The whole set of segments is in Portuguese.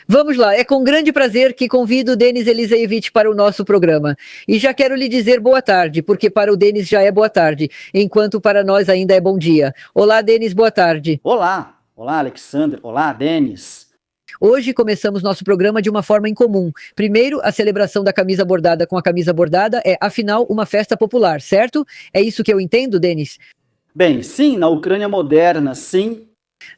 Vamos lá, é com grande prazer que convido o Denis Eliseevich para o nosso programa. E já quero lhe dizer boa tarde, porque para o Denis já é boa tarde, enquanto para nós ainda é bom dia. Olá, Denis, boa tarde. Olá, olá, Alexander, olá, Denis. Hoje começamos nosso programa de uma forma incomum. Primeiro, a celebração da camisa bordada com a camisa bordada é, afinal, uma festa popular, certo? É isso que eu entendo, Denis? Bem, sim, na Ucrânia moderna, sim.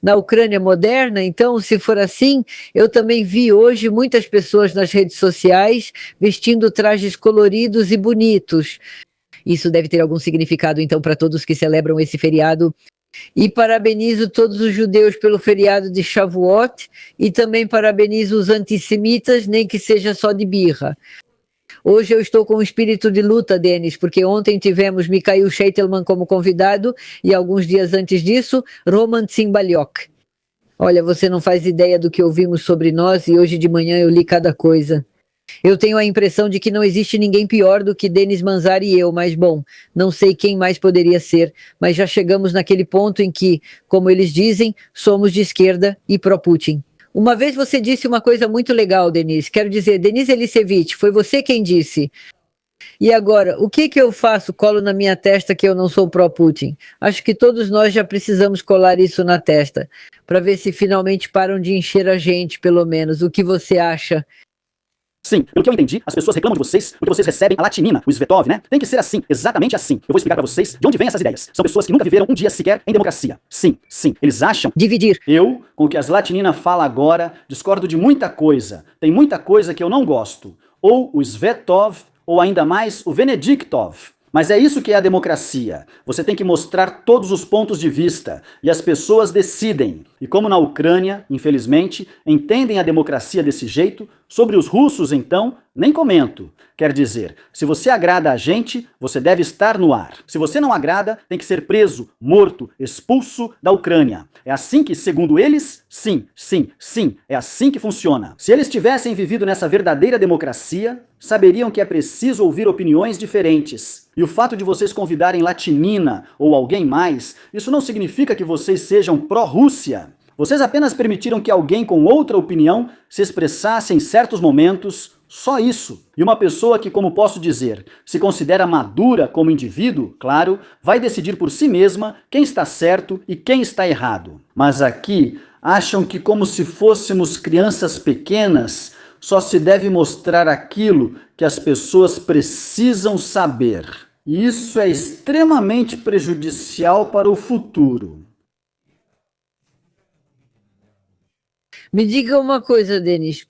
Na Ucrânia moderna, então, se for assim, eu também vi hoje muitas pessoas nas redes sociais vestindo trajes coloridos e bonitos. Isso deve ter algum significado, então, para todos que celebram esse feriado. E parabenizo todos os judeus pelo feriado de Shavuot e também parabenizo os antissemitas, nem que seja só de birra. Hoje eu estou com um espírito de luta, Denis, porque ontem tivemos Mikhail Sheitelman como convidado e alguns dias antes disso, Roman Tsimbalyok. Olha, você não faz ideia do que ouvimos sobre nós e hoje de manhã eu li cada coisa. Eu tenho a impressão de que não existe ninguém pior do que Denis Manzari e eu, mas bom, não sei quem mais poderia ser, mas já chegamos naquele ponto em que, como eles dizem, somos de esquerda e pró-Putin. Uma vez você disse uma coisa muito legal, Denis. Quero dizer, Denis Eliseevich, foi você quem disse. E agora, o que eu faço? Colo na minha testa que eu não sou pró-Putin? Acho que todos nós já precisamos colar isso na testa, para ver se finalmente param de encher a gente, pelo menos. O que você acha? Sim, pelo que eu entendi, as pessoas reclamam de vocês porque vocês recebem a latinina, o Svetov, né? Tem que ser assim, exatamente assim. Eu vou explicar pra vocês de onde vêm essas ideias. São pessoas que nunca viveram um dia sequer em democracia. Sim, sim, eles acham... Dividir. Eu, com o que as latinina fala agora, discordo de muita coisa. Tem muita coisa que eu não gosto. Ou o Svetov, ou ainda mais o Venediktov. Mas é isso que é a democracia. Você tem que mostrar todos os pontos de vista e as pessoas decidem. E como na Ucrânia, infelizmente, entendem a democracia desse jeito, sobre os russos, então, nem comento. Quer dizer, se você agrada a gente, você deve estar no ar. Se você não agrada, tem que ser preso, morto, expulso da Ucrânia. É assim que, segundo eles, sim, é assim que funciona. Se eles tivessem vivido nessa verdadeira democracia, saberiam que é preciso ouvir opiniões diferentes. E o fato de vocês convidarem Latinina ou alguém mais, isso não significa que vocês sejam pró-Rússia. Vocês apenas permitiram que alguém com outra opinião se expressasse em certos momentos, só isso. E uma pessoa que, como posso dizer, se considera madura como indivíduo, claro, vai decidir por si mesma quem está certo e quem está errado. Mas aqui, acham que como se fôssemos crianças pequenas, só se deve mostrar aquilo que as pessoas precisam saber. E isso é extremamente prejudicial para o futuro. Me diga uma coisa, Denis.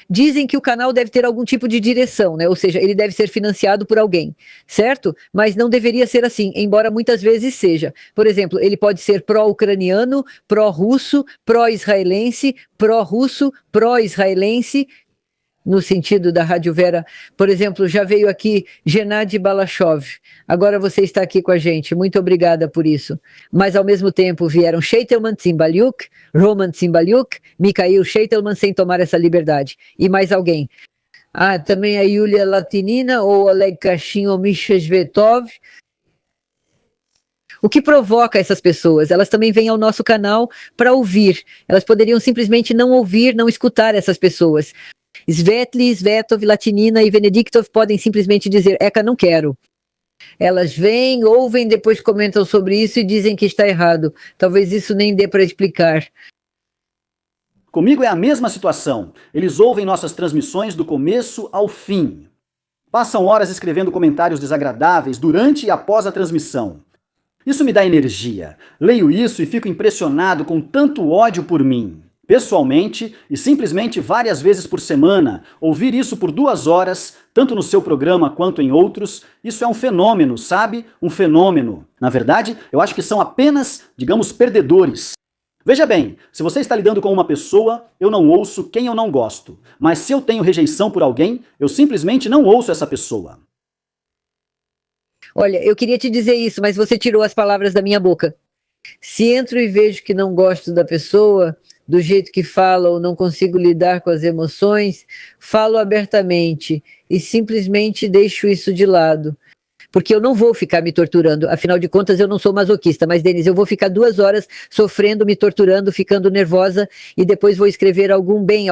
Dizem que o canal deve ter algum tipo de direção, né? Ou seja, ele deve ser financiado por alguém, certo? Mas não deveria ser assim, embora muitas vezes seja. Por exemplo, ele pode ser pró-ucraniano, pró-russo, pró-israelense, pró-russo, pró-israelense, no sentido da Rádio Vera. Por exemplo, já veio aqui Gennady Balashov. Agora você está aqui com a gente. Muito obrigada por isso. Mas, ao mesmo tempo, vieram Sheitelman, Tsimbalyuk, Roman Tsimbalyuk, Mikhail Sheitelman sem tomar essa liberdade. E mais alguém. Ah, também a Yulia Latinina, ou Oleg Kashin, ou Misha Svetov. O que provoca essas pessoas? Elas também vêm ao nosso canal para ouvir. Elas poderiam simplesmente não ouvir, não escutar essas pessoas. Svetli, Svetov, Latinina e Venediktov podem simplesmente dizer, Eka, não quero. Elas vêm, ouvem, depois comentam sobre isso e dizem que está errado. Talvez isso nem dê para explicar. Comigo é a mesma situação. Eles ouvem nossas transmissões do começo ao fim. Passam horas escrevendo comentários desagradáveis durante e após a transmissão. Isso me dá energia. Leio isso e fico impressionado com tanto ódio por mim. Pessoalmente, e simplesmente várias vezes por semana, ouvir isso por 2 horas, tanto no seu programa quanto em outros, isso é um fenômeno, sabe? Um fenômeno. Na verdade, eu acho que são apenas, digamos, perdedores. Veja bem, se você está lidando com uma pessoa, eu não ouço quem eu não gosto. Mas se eu tenho rejeição por alguém, eu simplesmente não ouço essa pessoa. Olha, eu queria te dizer isso, mas você tirou as palavras da minha boca. Se entro e vejo que não gosto da pessoa, do jeito que fala ou não consigo lidar com as emoções, falo abertamente e simplesmente deixo isso de lado. porque eu não vou ficar me torturando, afinal de contas eu não sou masoquista, mas Denise, eu vou ficar 2 horas sofrendo, me torturando, ficando nervosa e depois vou escrever algum bem,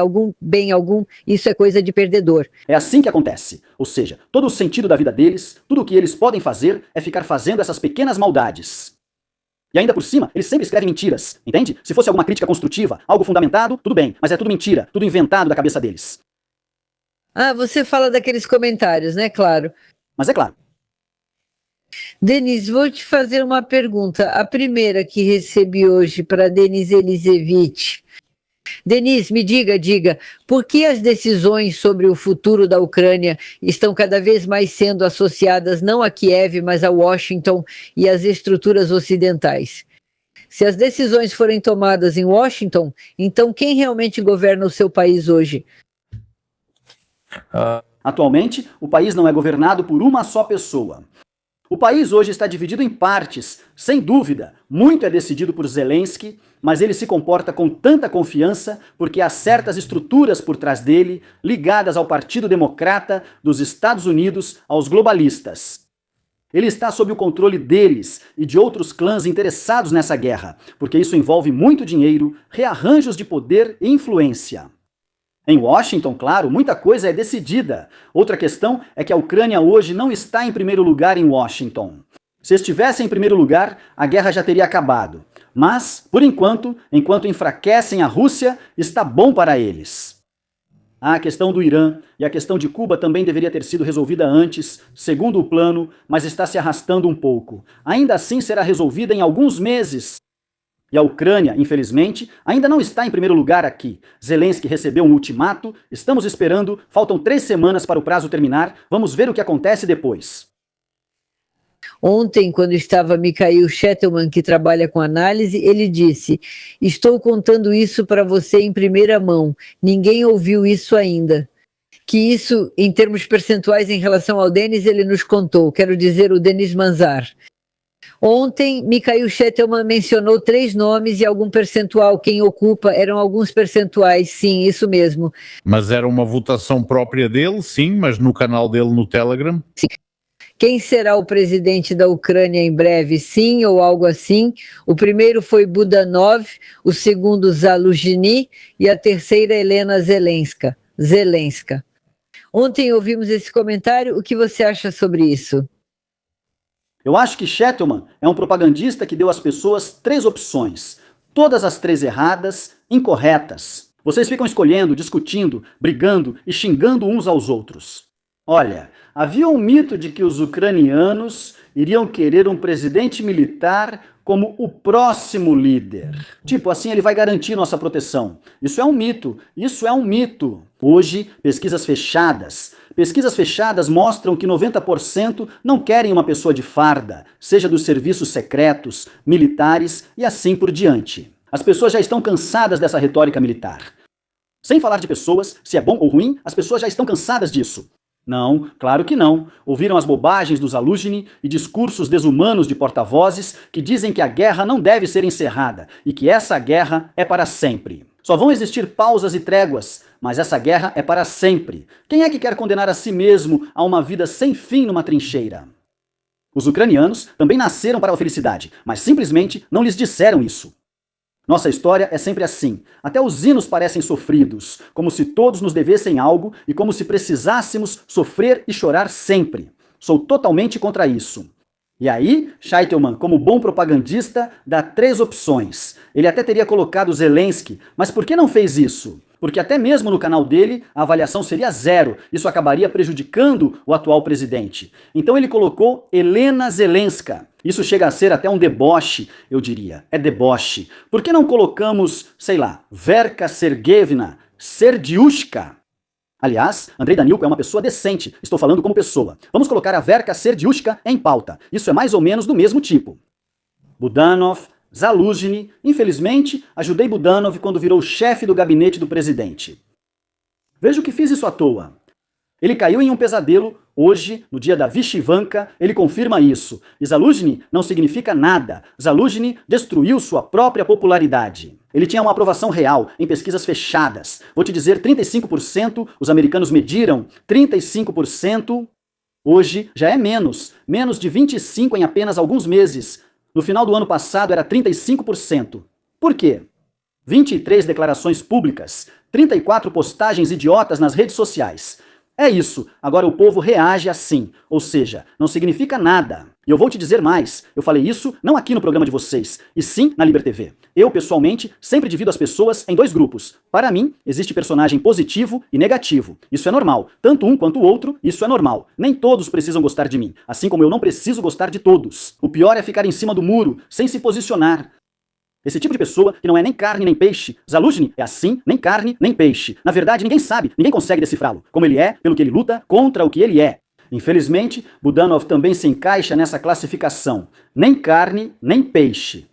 isso é coisa de perdedor. É assim que acontece, ou seja, todo o sentido da vida deles, tudo o que eles podem fazer é ficar fazendo essas pequenas maldades. E ainda por cima, eles sempre escrevem mentiras, entende? Se fosse alguma crítica construtiva, algo fundamentado, tudo bem, mas é tudo mentira, tudo inventado da cabeça deles. Ah, você fala daqueles comentários, né? Claro. Mas é claro. Denise, vou te fazer uma pergunta. A primeira que recebi hoje para Denise Elisevich. Denise, me diga, por que as decisões sobre o futuro da Ucrânia estão cada vez mais sendo associadas não a Kiev, mas a Washington e às estruturas ocidentais? Se as decisões forem tomadas em Washington, então quem realmente governa o seu país hoje? Atualmente, o país não é governado por uma só pessoa. O país hoje está dividido em partes, sem dúvida. Muito é decidido por Zelensky, mas ele se comporta com tanta confiança porque há certas estruturas por trás dele, ligadas ao Partido Democrata dos Estados Unidos, aos globalistas. Ele está sob o controle deles e de outros clãs interessados nessa guerra, porque isso envolve muito dinheiro, rearranjos de poder e influência. Em Washington, claro, muita coisa é decidida. Outra questão é que a Ucrânia hoje não está em primeiro lugar em Washington. Se estivesse em primeiro lugar, a guerra já teria acabado. Mas, por enquanto enfraquecem a Rússia, está bom para eles. A questão do Irã e a questão de Cuba também deveria ter sido resolvida antes, segundo o plano, mas está se arrastando um pouco. Ainda assim será resolvida em alguns meses. E a Ucrânia, infelizmente, ainda não está em primeiro lugar aqui. Zelensky recebeu um ultimato, estamos esperando, faltam 3 semanas para o prazo terminar, vamos ver o que acontece depois. Ontem, quando estava Mikhail Shetelman, que trabalha com análise, ele disse: estou contando isso para você em primeira mão, ninguém ouviu isso ainda. Que isso, em termos percentuais em relação ao Denis, ele nos contou, quero dizer, o Denis Manzar. Ontem, Mikhail Shetelman mencionou 3 nomes e algum percentual. Quem ocupa eram alguns percentuais, sim, isso mesmo. Mas era uma votação própria dele, sim, mas no canal dele no Telegram? Sim. Quem será o presidente da Ucrânia em breve? Sim, ou algo assim. O primeiro foi Budanov, o segundo Zaluzhny e a terceira Helena Zelenska. Ontem ouvimos esse comentário, o que você acha sobre isso? Eu acho que Shetelman é um propagandista que deu às pessoas 3 opções. Todas as 3 erradas, incorretas. Vocês ficam escolhendo, discutindo, brigando e xingando uns aos outros. Olha, havia um mito de que os ucranianos iriam querer um presidente militar como o próximo líder. Tipo, assim ele vai garantir nossa proteção. Isso é um mito. Hoje, pesquisas fechadas mostram que 90% não querem uma pessoa de farda, seja dos serviços secretos, militares e assim por diante. As pessoas já estão cansadas dessa retórica militar. Sem falar de pessoas, se é bom ou ruim, as pessoas já estão cansadas disso. Não, claro que não. Ouviram as bobagens do Zaluzhny e discursos desumanos de porta-vozes que dizem que a guerra não deve ser encerrada e que essa guerra é para sempre. Só vão existir pausas e tréguas, mas essa guerra é para sempre. Quem é que quer condenar a si mesmo a uma vida sem fim numa trincheira? Os ucranianos também nasceram para a felicidade, mas simplesmente não lhes disseram isso. Nossa história é sempre assim. Até os hinos parecem sofridos, como se todos nos devessem algo e como se precisássemos sofrer e chorar sempre. Sou totalmente contra isso. E aí, Sheitelman, como bom propagandista, dá 3 opções. Ele até teria colocado Zelensky, mas por que não fez isso? Porque até mesmo no canal dele, a avaliação seria 0. Isso acabaria prejudicando o atual presidente. Então ele colocou Helena Zelenska. Isso chega a ser até um deboche, eu diria. É deboche. Por que não colocamos, sei lá, Verka Sergeyevna Serdiushka? Aliás, Andrei Danilko é uma pessoa decente. Estou falando como pessoa. Vamos colocar a Verka Serdiushka em pauta. Isso é mais ou menos do mesmo tipo. Budanov, Zaluzhny, infelizmente, ajudei Budanov quando virou chefe do gabinete do presidente. Vejo que fiz isso à toa. Ele caiu em um pesadelo, hoje, no dia da Vyshyvanka, ele confirma isso. E Zaluzhny não significa nada. Zaluzhny destruiu sua própria popularidade. Ele tinha uma aprovação real em pesquisas fechadas. Vou te dizer, 35%, os americanos mediram, 35%. Hoje já é menos de 25% em apenas alguns meses. No final do ano passado era 35%. Por quê? 23 declarações públicas, 34 postagens idiotas nas redes sociais. É isso, agora o povo reage assim, ou seja, não significa nada. E eu vou te dizer mais, eu falei isso não aqui no programa de vocês, e sim na Liber TV. Eu, pessoalmente, sempre divido as pessoas em dois grupos. Para mim, existe personagem positivo e negativo. Isso é normal. Tanto um quanto o outro, isso é normal. Nem todos precisam gostar de mim, assim como eu não preciso gostar de todos. O pior é ficar em cima do muro, sem se posicionar. Esse tipo de pessoa que não é nem carne nem peixe. Zaluzhny é assim, nem carne nem peixe. Na verdade, ninguém sabe, ninguém consegue decifrá-lo. Como ele é, pelo que ele luta, contra o que ele é. Infelizmente, Budanov também se encaixa nessa classificação. Nem carne nem peixe.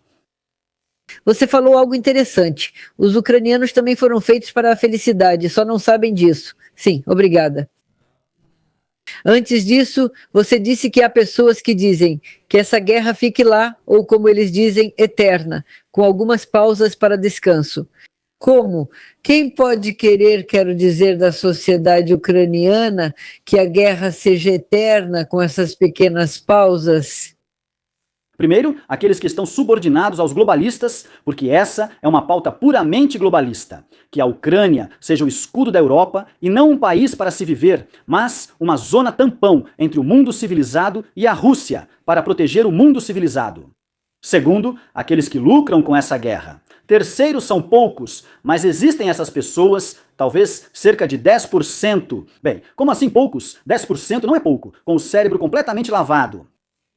Você falou algo interessante. Os ucranianos também foram feitos para a felicidade, só não sabem disso. Sim, obrigada. Antes disso, você disse que há pessoas que dizem que essa guerra fique lá, ou como eles dizem, eterna, com algumas pausas para descanso. Como? Quem pode querer, quero dizer, da sociedade ucraniana, que a guerra seja eterna com essas pequenas pausas? Primeiro, aqueles que estão subordinados aos globalistas, porque essa é uma pauta puramente globalista. Que a Ucrânia seja o escudo da Europa e não um país para se viver, mas uma zona tampão entre o mundo civilizado e a Rússia, para proteger o mundo civilizado. Segundo, aqueles que lucram com essa guerra. Terceiro, são poucos, mas existem essas pessoas, talvez cerca de 10%. Bem, como assim poucos? 10% não é pouco, com o cérebro completamente lavado.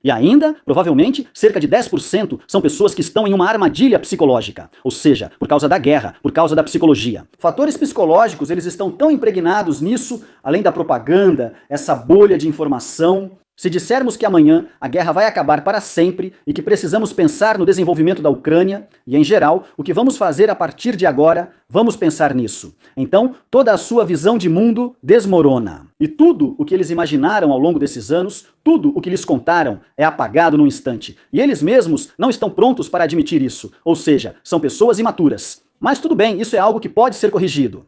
E ainda, provavelmente, cerca de 10% são pessoas que estão em uma armadilha psicológica, ou seja, por causa da guerra, por causa da psicologia. Fatores psicológicos, eles estão tão impregnados nisso, além da propaganda, essa bolha de informação. Se dissermos que amanhã a guerra vai acabar para sempre e que precisamos pensar no desenvolvimento da Ucrânia e, em geral, o que vamos fazer a partir de agora, vamos pensar nisso. Então, toda a sua visão de mundo desmorona. E tudo o que eles imaginaram ao longo desses anos, tudo o que lhes contaram, é apagado num instante. E eles mesmos não estão prontos para admitir isso. Ou seja, são pessoas imaturas. Mas tudo bem, isso é algo que pode ser corrigido.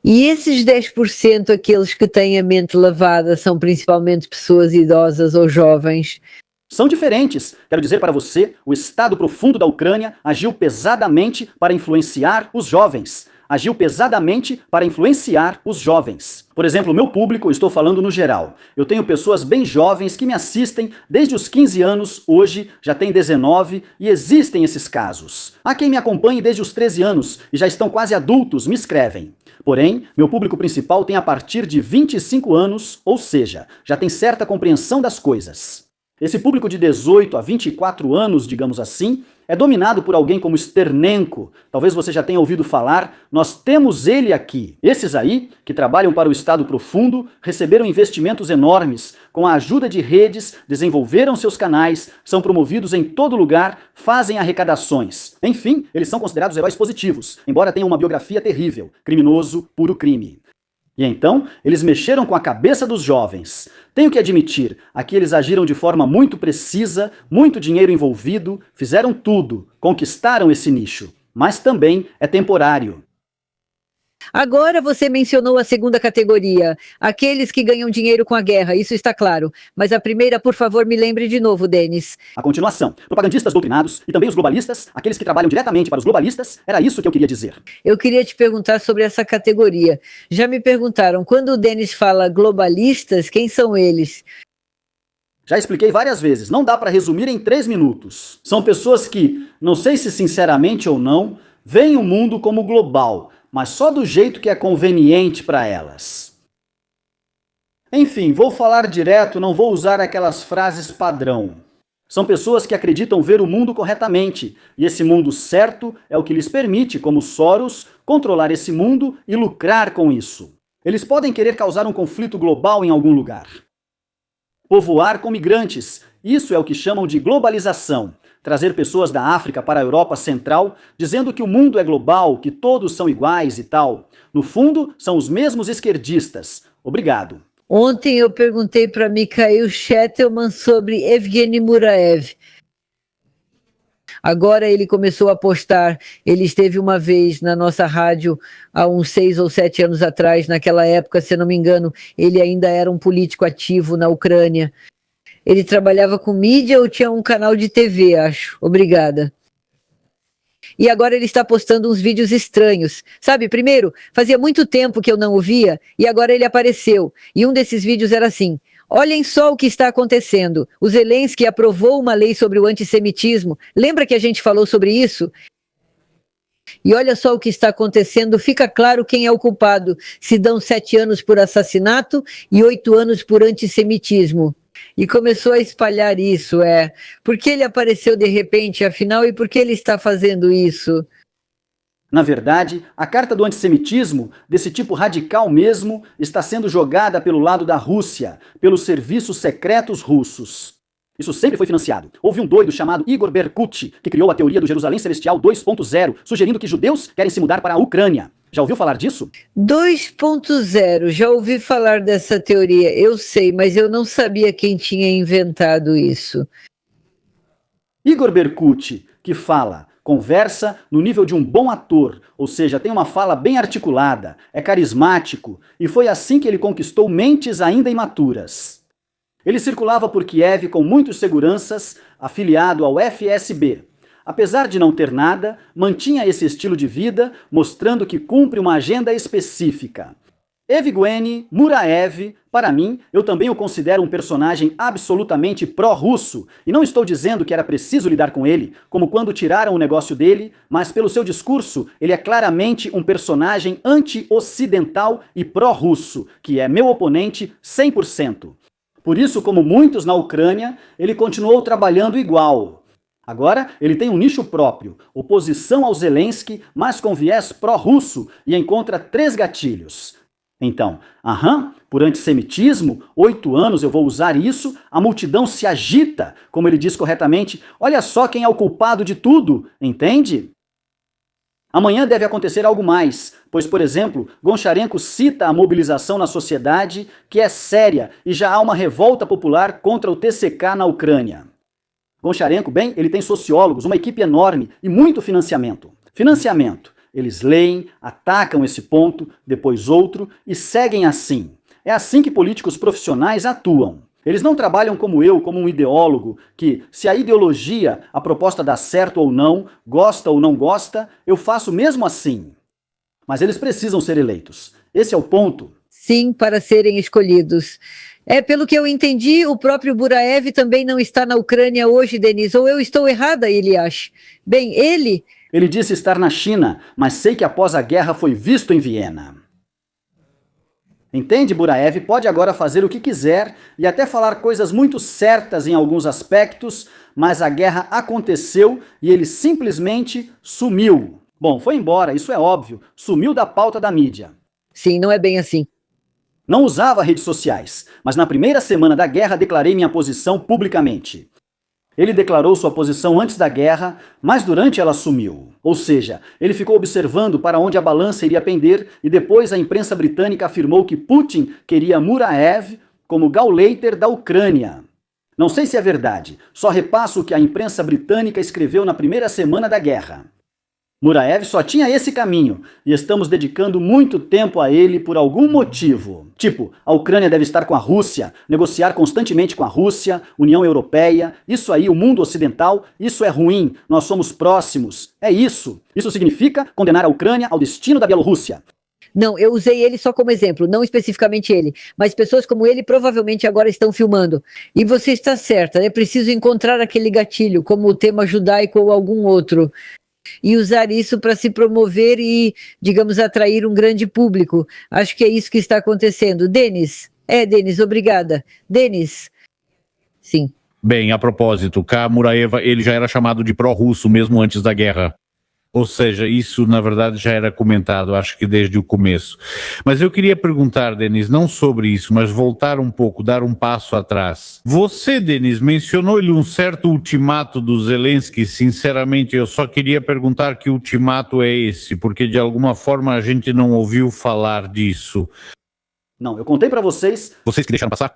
E esses 10%, aqueles que têm a mente lavada, são principalmente pessoas idosas ou jovens? São diferentes. Quero dizer para você, o Estado profundo da Ucrânia agiu pesadamente para influenciar os jovens. Agiu pesadamente para influenciar os jovens. Por exemplo, o meu público, estou falando no geral. Eu tenho pessoas bem jovens que me assistem desde os 15 anos, hoje já tem 19, e existem esses casos. Há quem me acompanhe desde os 13 anos e já estão quase adultos, me escrevem. Porém, meu público principal tem a partir de 25 anos, ou seja, já tem certa compreensão das coisas. Esse público de 18 a 24 anos, digamos assim, é dominado por alguém como Sternenko. Talvez você já tenha ouvido falar, nós temos ele aqui. Esses aí, que trabalham para o Estado profundo, receberam investimentos enormes, com a ajuda de redes, desenvolveram seus canais, são promovidos em todo lugar, fazem arrecadações. Enfim, eles são considerados heróis positivos, embora tenham uma biografia terrível, criminoso, puro crime. E então, eles mexeram com a cabeça dos jovens. Tenho que admitir, aqui eles agiram de forma muito precisa, muito dinheiro envolvido, fizeram tudo, conquistaram esse nicho. Mas também é temporário. Agora você mencionou a segunda categoria, aqueles que ganham dinheiro com a guerra, isso está claro. Mas a primeira, por favor, me lembre de novo, Denis. A continuação, propagandistas doutrinados e também os globalistas, aqueles que trabalham diretamente para os globalistas, era isso que eu queria dizer. Eu queria te perguntar sobre essa categoria. Já me perguntaram, quando o Denis fala globalistas, quem são eles? Já expliquei várias vezes, não dá para resumir em 3 minutos. São pessoas que, não sei se sinceramente ou não, veem o mundo como global, mas só do jeito que é conveniente para elas. Enfim, vou falar direto, não vou usar aquelas frases padrão. São pessoas que acreditam ver o mundo corretamente, e esse mundo certo é o que lhes permite, como Soros, controlar esse mundo e lucrar com isso. Eles podem querer causar um conflito global em algum lugar. Povoar com migrantes, isso é o que chamam de globalização. Trazer pessoas da África para a Europa Central, dizendo que o mundo é global, que todos são iguais e tal. No fundo, são os mesmos esquerdistas. Obrigado. Ontem eu perguntei para Mikhail Shetelman sobre Evgeny Muraev. Agora ele começou a postar, ele esteve uma vez na nossa rádio há uns 6 ou 7 anos atrás, naquela época, se eu não me engano, ele ainda era um político ativo na Ucrânia. Ele trabalhava com mídia ou tinha um canal de TV, acho. Obrigada. E agora ele está postando uns vídeos estranhos. Sabe, primeiro, fazia muito tempo que eu não o via e agora ele apareceu. E um desses vídeos era assim: olhem só o que está acontecendo. O Zelensky aprovou uma lei sobre o antissemitismo. Lembra que a gente falou sobre isso? E olha só o que está acontecendo, fica claro quem é o culpado. Se dão 7 anos por assassinato e 8 anos por antissemitismo. E começou a espalhar isso, Por que ele apareceu de repente, afinal, e por que ele está fazendo isso? Na verdade, a carta do antissemitismo, desse tipo radical mesmo, está sendo jogada pelo lado da Rússia, pelos serviços secretos russos. Isso sempre foi financiado. Houve um doido chamado Igor Berkut, que criou a teoria do Jerusalém Celestial 2.0, sugerindo que judeus querem se mudar para a Ucrânia. Já ouviu falar disso? 2.0, já ouvi falar dessa teoria, eu sei, mas eu não sabia quem tinha inventado isso. Igor Berkut, que fala, conversa no nível de um bom ator, ou seja, tem uma fala bem articulada, é carismático, e foi assim que ele conquistou mentes ainda imaturas. Ele circulava por Kiev com muitas seguranças, afiliado ao FSB. Apesar de não ter nada, mantinha esse estilo de vida, mostrando que cumpre uma agenda específica. Evgeny Muraev, para mim, eu também o considero um personagem absolutamente pró-russo, e não estou dizendo que era preciso lidar com ele, como quando tiraram o negócio dele, mas pelo seu discurso, ele é claramente um personagem anti-ocidental e pró-russo, que é meu oponente 100%. Por isso, como muitos na Ucrânia, ele continuou trabalhando igual. Agora, ele tem um nicho próprio, oposição ao Zelensky, mas com viés pró-russo, e encontra 3 gatilhos. Então, por antissemitismo, 8 anos eu vou usar isso, a multidão se agita, como ele diz corretamente, olha só quem é o culpado de tudo, entende? Amanhã deve acontecer algo mais, pois, por exemplo, Goncharenko cita a mobilização na sociedade, que é séria, e já há uma revolta popular contra o TCK na Ucrânia. Goncharenko, bem, ele tem sociólogos, uma equipe enorme e muito financiamento. Financiamento. Eles leem, atacam esse ponto, depois outro e seguem assim. É assim que políticos profissionais atuam. Eles não trabalham como eu, como um ideólogo, que se a ideologia, a proposta dá certo ou não, gosta ou não gosta, eu faço mesmo assim. Mas eles precisam ser eleitos. Esse é o ponto. Sim, para serem escolhidos. Pelo que eu entendi, o próprio Buraev também não está na Ucrânia hoje, Denise, ou eu estou errada, Eliash? Bem, Ele disse estar na China, mas sei que após a guerra foi visto em Viena. Entende, Buraev pode agora fazer o que quiser e até falar coisas muito certas em alguns aspectos, mas a guerra aconteceu e ele simplesmente sumiu. Bom, foi embora, isso é óbvio, sumiu da pauta da mídia. Sim, não é bem assim. Não usava redes sociais, mas na primeira semana da guerra declarei minha posição publicamente. Ele declarou sua posição antes da guerra, mas durante ela sumiu. Ou seja, ele ficou observando para onde a balança iria pender e depois a imprensa britânica afirmou que Putin queria Muraev como Gauleiter da Ucrânia. Não sei se é verdade, só repasso o que a imprensa britânica escreveu na primeira semana da guerra. Muraev só tinha esse caminho, e estamos dedicando muito tempo a ele por algum motivo. Tipo, a Ucrânia deve estar com a Rússia, negociar constantemente com a Rússia, União Europeia, isso aí, o mundo ocidental, isso é ruim, nós somos próximos, é isso. Isso significa condenar a Ucrânia ao destino da Bielorrússia. Não, eu usei ele só como exemplo, não especificamente ele, mas pessoas como ele provavelmente agora estão filmando. E você está certa, é preciso encontrar aquele gatilho, como o tema judaico ou algum outro, e usar isso para se promover e, digamos, atrair um grande público. Acho que é isso que está acontecendo. Denis? Denis, obrigada. Denis? Sim. Bem, a propósito, K. Muraeva, ele já era chamado de pró-russo mesmo antes da guerra. Ou seja, isso na verdade já era comentado, acho que desde o começo. Mas eu queria perguntar, Denis, não sobre isso, mas voltar um pouco, dar um passo atrás. Você, Denis, mencionou-lhe um certo ultimato do Zelensky. Sinceramente, eu só queria perguntar que ultimato é esse, porque de alguma forma a gente não ouviu falar disso. Não, eu contei para vocês... Vocês que deixaram passar?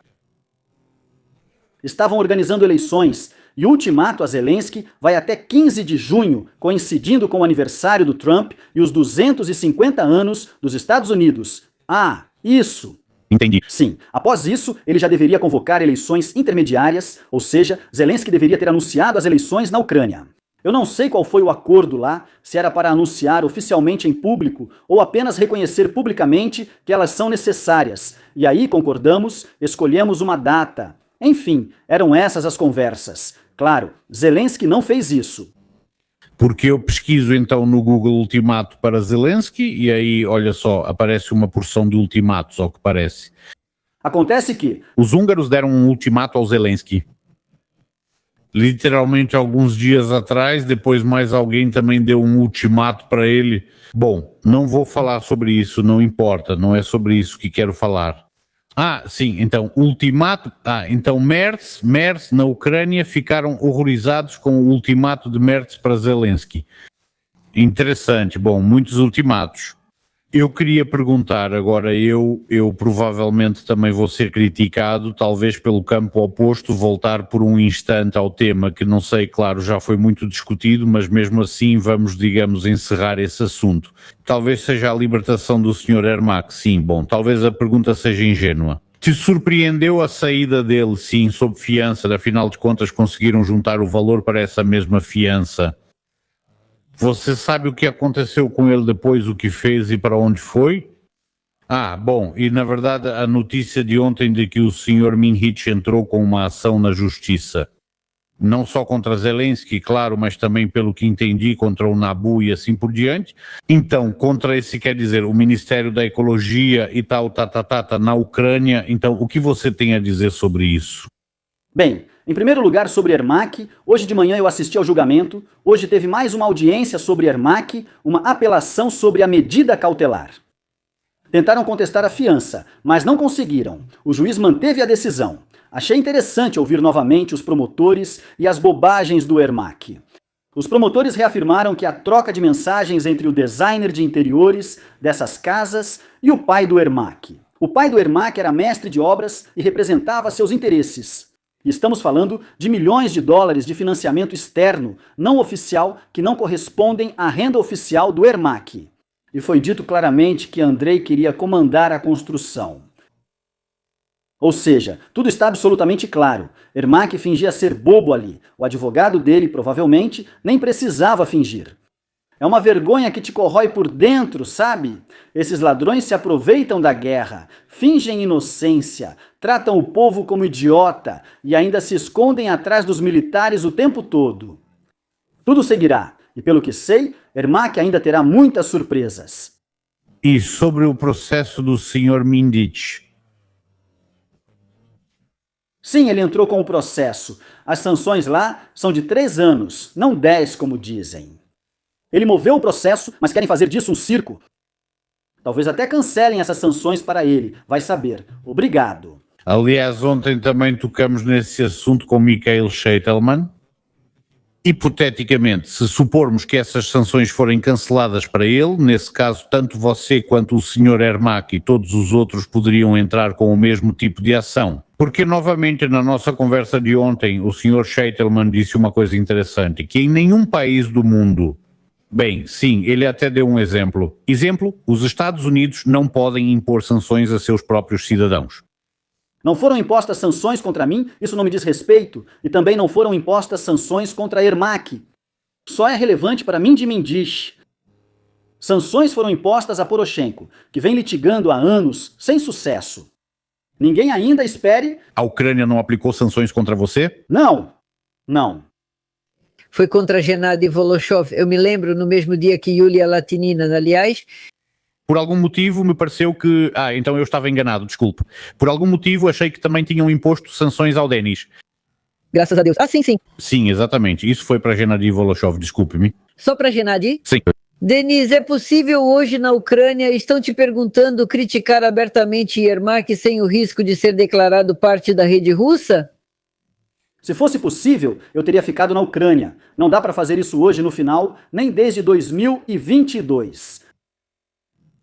Estavam organizando eleições E o ultimato a Zelensky vai até 15 de junho, coincidindo com o aniversário do Trump e os 250 anos dos Estados Unidos. Ah, isso! Entendi. Sim, após isso, ele já deveria convocar eleições intermediárias, ou seja, Zelensky deveria ter anunciado as eleições na Ucrânia. Eu não sei qual foi o acordo lá, se era para anunciar oficialmente em público ou apenas reconhecer publicamente que elas são necessárias. E aí concordamos, escolhemos uma data. Enfim, eram essas as conversas. Claro, Zelensky não fez isso. Porque eu pesquiso então no Google ultimato para Zelensky e aí, olha só, aparece uma porção de ultimatos, ao que parece. Acontece que os húngaros deram um ultimato ao Zelensky. Literalmente alguns dias atrás, depois mais alguém também deu um ultimato para ele. Bom, não vou falar sobre isso, não importa, não é sobre isso que quero falar. Ah, sim, então, ultimato... então Merz na Ucrânia ficaram horrorizados com o ultimato de Merz para Zelensky. Interessante, bom, muitos ultimatos. Eu queria perguntar, agora eu provavelmente também vou ser criticado, talvez pelo campo oposto, voltar por um instante ao tema que não sei, claro, já foi muito discutido, mas mesmo assim vamos, digamos, encerrar esse assunto. Talvez seja a libertação do Sr. Ermak, sim, bom, talvez a pergunta seja ingênua. Te surpreendeu a saída dele, sim, sob fiança, afinal de contas conseguiram juntar o valor para essa mesma fiança? Você sabe o que aconteceu com ele depois, o que fez e para onde foi? Bom, e na verdade a notícia de ontem de que o Sr. Minhich entrou com uma ação na justiça. Não só contra Zelensky, claro, mas também, pelo que entendi, contra o Nabu e assim por diante. Então, contra esse, quer dizer, o Ministério da Ecologia e tal, na Ucrânia. Então, o que você tem a dizer sobre isso? Bem, em primeiro lugar, sobre Ermak, hoje de manhã eu assisti ao julgamento, hoje teve mais uma audiência sobre Ermak, uma apelação sobre a medida cautelar. Tentaram contestar a fiança, mas não conseguiram. O juiz manteve a decisão. Achei interessante ouvir novamente os promotores e as bobagens do Ermak. Os promotores reafirmaram que a troca de mensagens entre o designer de interiores dessas casas e o pai do Ermak. O pai do Ermak era mestre de obras e representava seus interesses. Estamos falando de milhões de dólares de financiamento externo, não oficial, que não correspondem à renda oficial do Ermak. E foi dito claramente que Andrei queria comandar a construção. Ou seja, tudo está absolutamente claro. Ermak fingia ser bobo ali. O advogado dele, provavelmente, nem precisava fingir. É uma vergonha que te corrói por dentro, sabe? Esses ladrões se aproveitam da guerra, fingem inocência, tratam o povo como idiota e ainda se escondem atrás dos militares o tempo todo. Tudo seguirá, e pelo que sei, Ermak ainda terá muitas surpresas. E sobre o processo do Sr. Minhich? Sim, ele entrou com o processo. As sanções lá são de 3 anos, não 10, como dizem. Ele moveu o processo, mas querem fazer disso um circo. Talvez até cancelem essas sanções para ele, vai saber. Obrigado. Aliás, ontem também tocamos nesse assunto com Mikhail Sheitelman. Hipoteticamente, se supormos que essas sanções forem canceladas para ele, nesse caso tanto você quanto o Sr. Ermak e todos os outros poderiam entrar com o mesmo tipo de ação. Porque novamente na nossa conversa de ontem o Sr. Sheitelman disse uma coisa interessante, que em nenhum país do mundo, bem, sim, ele até deu um exemplo. Exemplo, os Estados Unidos não podem impor sanções a seus próprios cidadãos. Não foram impostas sanções contra mim, isso não me diz respeito, e também não foram impostas sanções contra Ermak. Só é relevante para mim de Mindish. Sanções foram impostas a Poroshenko, que vem litigando há anos, sem sucesso. Ninguém ainda espere... A Ucrânia não aplicou sanções contra você? Não, não. Foi contra Gennady Voloshov. Eu me lembro no mesmo dia que Yulia Latinina, aliás... Por algum motivo me pareceu que... então eu estava enganado, desculpe. Por algum motivo achei que também tinham imposto sanções ao Denis. Graças a Deus. Sim, sim. Sim, exatamente. Isso foi para Gennady Voloshov, desculpe-me. Só para Gennady? Sim. Denise, é possível hoje na Ucrânia, estão te perguntando, criticar abertamente Yermak sem o risco de ser declarado parte da rede russa? Se fosse possível, eu teria ficado na Ucrânia. Não dá para fazer isso hoje no final, nem desde 2022.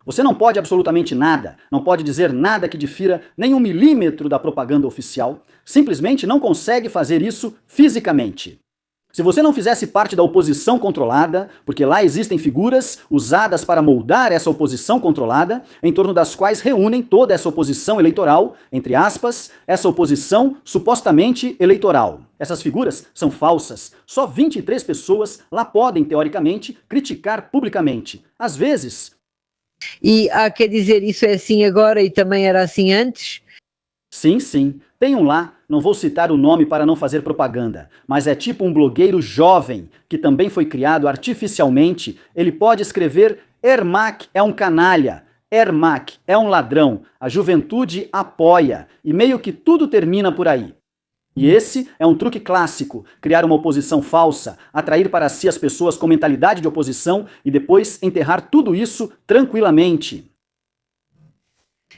Você não pode absolutamente nada, não pode dizer nada que difira nem 1 milímetro da propaganda oficial, simplesmente não consegue fazer isso fisicamente. Se você não fizesse parte da oposição controlada, porque lá existem figuras usadas para moldar essa oposição controlada, em torno das quais reúnem toda essa oposição eleitoral, entre aspas, essa oposição supostamente eleitoral. Essas figuras são falsas. Só 23 pessoas lá podem, teoricamente, criticar publicamente. Às vezes... E quer dizer, isso é assim agora e também era assim antes? Sim, sim. Tem um lá, não vou citar o nome para não fazer propaganda, mas é tipo um blogueiro jovem, que também foi criado artificialmente. Ele pode escrever: Ermak é um canalha, Ermak é um ladrão, a juventude apoia, e meio que tudo termina por aí. E esse é um truque clássico, criar uma oposição falsa, atrair para si as pessoas com mentalidade de oposição e depois enterrar tudo isso tranquilamente.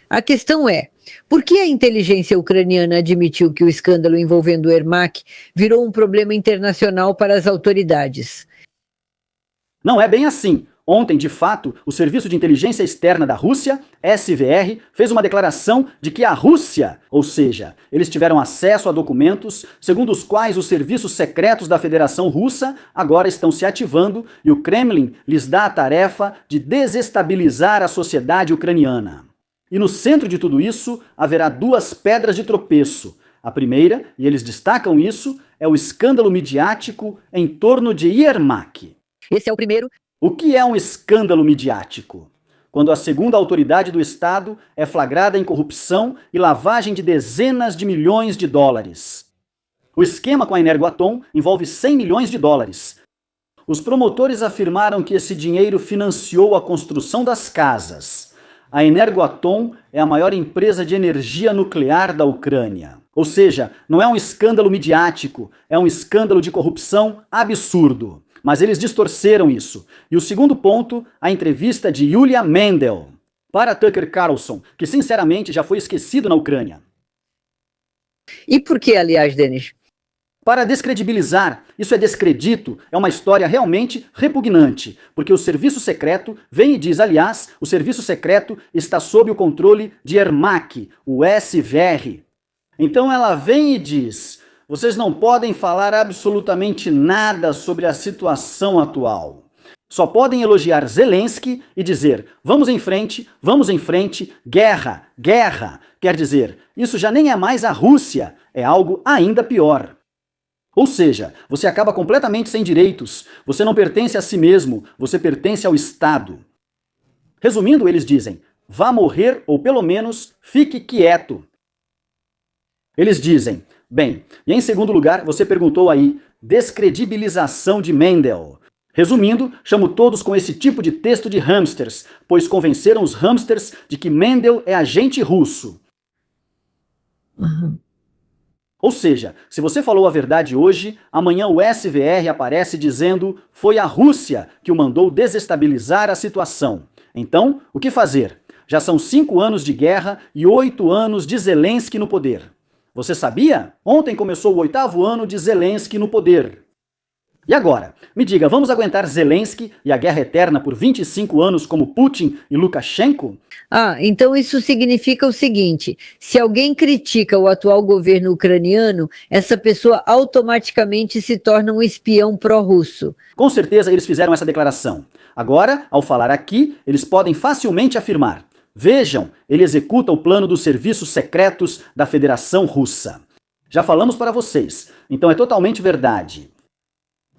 A questão é, por que a inteligência ucraniana admitiu que o escândalo envolvendo o Ermak virou um problema internacional para as autoridades? Não é bem assim. Ontem, de fato, o Serviço de Inteligência Externa da Rússia, SVR, fez uma declaração de que a Rússia, ou seja, eles tiveram acesso a documentos segundo os quais os serviços secretos da Federação Russa agora estão se ativando e o Kremlin lhes dá a tarefa de desestabilizar a sociedade ucraniana. E no centro de tudo isso haverá 2 pedras de tropeço. A primeira, e eles destacam isso, é o escândalo midiático em torno de Yermak. Esse é o primeiro. O que é um escândalo midiático? Quando a segunda autoridade do Estado é flagrada em corrupção e lavagem de dezenas de milhões de dólares. O esquema com a Energoatom envolve 100 milhões de dólares. Os promotores afirmaram que esse dinheiro financiou a construção das casas. A Energoatom é a maior empresa de energia nuclear da Ucrânia. Ou seja, não é um escândalo midiático, é um escândalo de corrupção absurdo. Mas eles distorceram isso. E o segundo ponto, a entrevista de Yulia Mendel para Tucker Carlson, que sinceramente já foi esquecido na Ucrânia. E por que, aliás, Denis? Para descredibilizar, isso é descredito, é uma história realmente repugnante, porque o serviço secreto vem e diz, aliás, o serviço secreto está sob o controle de Ermak, o SVR. Então ela vem e diz, vocês não podem falar absolutamente nada sobre a situação atual. Só podem elogiar Zelensky e dizer, vamos em frente, guerra, guerra. Quer dizer, isso já nem é mais a Rússia, é algo ainda pior. Ou seja, você acaba completamente sem direitos, você não pertence a si mesmo, você pertence ao Estado. Resumindo, eles dizem, vá morrer ou pelo menos fique quieto. Eles dizem, bem, e em segundo lugar, você perguntou aí, descredibilização de Mendel. Resumindo, chamo todos com esse tipo de texto de hamsters, pois convenceram os hamsters de que Mendel é agente russo. Ou seja, se você falou a verdade hoje, amanhã o SVR aparece dizendo foi a Rússia que o mandou desestabilizar a situação. Então, o que fazer? Já são 5 anos de guerra e 8 anos de Zelensky no poder. Você sabia? Ontem começou o 8º ano de Zelensky no poder. E agora? Me diga, vamos aguentar Zelensky e a guerra eterna por 25 anos como Putin e Lukashenko? Então isso significa o seguinte, se alguém critica o atual governo ucraniano, essa pessoa automaticamente se torna um espião pró-russo. Com certeza eles fizeram essa declaração. Agora, ao falar aqui, eles podem facilmente afirmar, vejam, ele executa o plano dos serviços secretos da Federação Russa. Já falamos para vocês, então é totalmente verdade.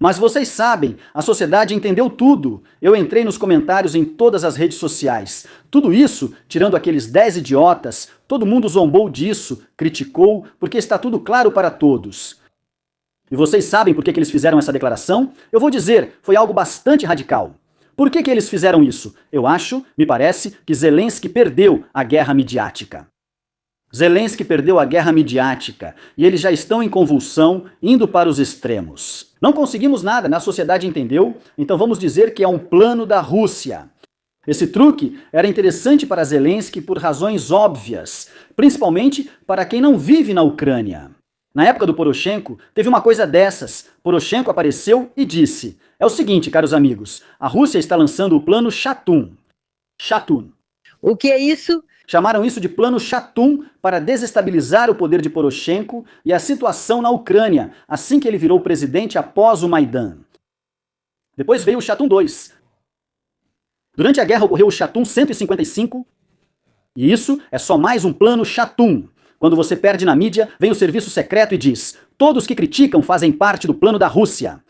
Mas vocês sabem, a sociedade entendeu tudo. Eu entrei nos comentários em todas as redes sociais. Tudo isso, tirando aqueles 10 idiotas, todo mundo zombou disso, criticou, porque está tudo claro para todos. E vocês sabem por que eles fizeram essa declaração? Eu vou dizer, foi algo bastante radical. Por que eles fizeram isso? Eu acho, me parece, que Zelensky perdeu a guerra midiática. Zelensky perdeu a guerra midiática e eles já estão em convulsão, indo para os extremos. Não conseguimos nada, a sociedade entendeu, então vamos dizer que é um plano da Rússia. Esse truque era interessante para Zelensky por razões óbvias, principalmente para quem não vive na Ucrânia. Na época do Poroshenko, teve uma coisa dessas. Poroshenko apareceu e disse, é o seguinte, caros amigos, a Rússia está lançando o plano Shatun. Shatun. O que é isso? Chamaram isso de Plano Shatum para desestabilizar o poder de Poroshenko e a situação na Ucrânia, assim que ele virou presidente após o Maidan. Depois veio o Shatum II. Durante a guerra ocorreu o Shatum 155, e isso é só mais um plano Shatum. Quando você perde na mídia, vem o serviço secreto e diz: todos que criticam fazem parte do plano da Rússia.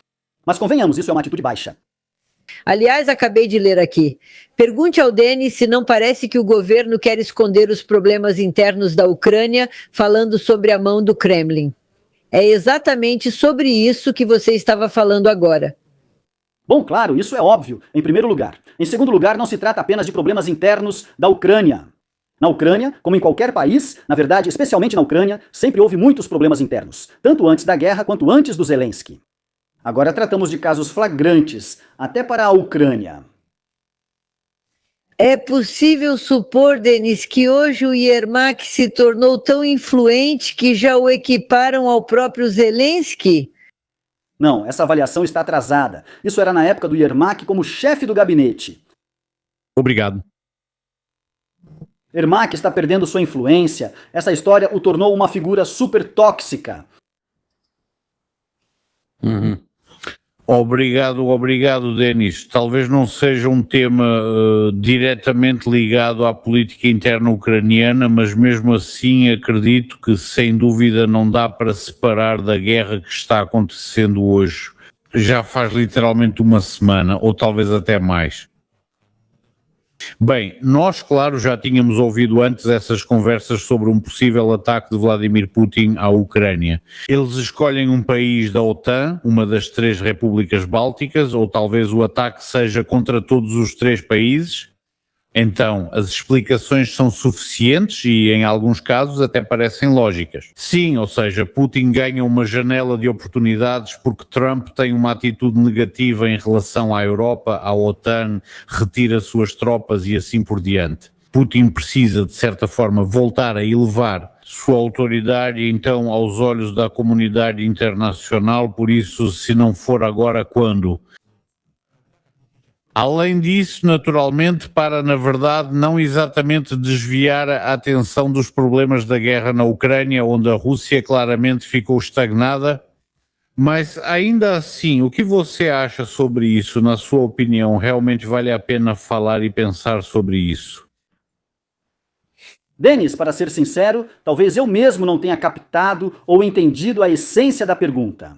Mas convenhamos, isso é uma atitude baixa. Aliás, acabei de ler aqui. Pergunte ao Denis se não parece que o governo quer esconder os problemas internos da Ucrânia, falando sobre a mão do Kremlin. É exatamente sobre isso que você estava falando agora. Bom, claro, isso é óbvio, em primeiro lugar. Em segundo lugar, não se trata apenas de problemas internos da Ucrânia. Na Ucrânia, como em qualquer país, na verdade, especialmente na Ucrânia, sempre houve muitos problemas internos, tanto antes da guerra quanto antes do Zelensky. Agora tratamos de casos flagrantes, até para a Ucrânia. É possível supor, Denis, que hoje o Yermak se tornou tão influente que já o equiparam ao próprio Zelensky? Não, essa avaliação está atrasada. Isso era na época do Yermak como chefe do gabinete. Obrigado. Yermak está perdendo sua influência. Essa história o tornou uma figura super tóxica. Obrigado, Denis. Talvez não seja um tema diretamente ligado à política interna ucraniana, mas mesmo assim acredito que sem dúvida não dá para separar da guerra que está acontecendo hoje. Já faz literalmente uma semana, ou talvez até mais. Bem, nós, claro, já tínhamos ouvido antes essas conversas sobre um possível ataque de Vladimir Putin à Ucrânia. Eles escolhem um país da OTAN, uma das 3 repúblicas bálticas, ou talvez o ataque seja contra todos os 3 países. Então, as explicações são suficientes e, em alguns casos, até parecem lógicas. Sim, ou seja, Putin ganha uma janela de oportunidades porque Trump tem uma atitude negativa em relação à Europa, à OTAN, retira suas tropas e assim por diante. Putin precisa, de certa forma, voltar a elevar sua autoridade, então, aos olhos da comunidade internacional, por isso, se não for agora, quando? Além disso, naturalmente, para, na verdade, não exatamente desviar a atenção dos problemas da guerra na Ucrânia, onde a Rússia claramente ficou estagnada. Mas, ainda assim, o que você acha sobre isso? Na sua opinião, realmente vale a pena falar e pensar sobre isso? Denis, para ser sincero, talvez eu mesmo não tenha captado ou entendido a essência da pergunta.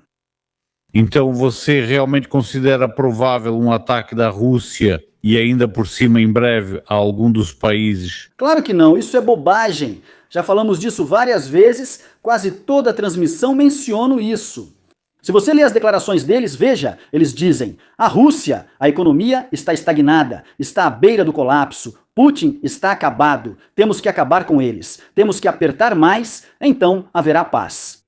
Então você realmente considera provável um ataque da Rússia e ainda por cima em breve a algum dos países? Claro que não, isso é bobagem. Já falamos disso várias vezes, quase toda a transmissão menciona isso. Se você ler as declarações deles, veja, eles dizem: a Rússia, a economia está estagnada, está à beira do colapso, Putin está acabado, temos que acabar com eles, temos que apertar mais, então haverá paz.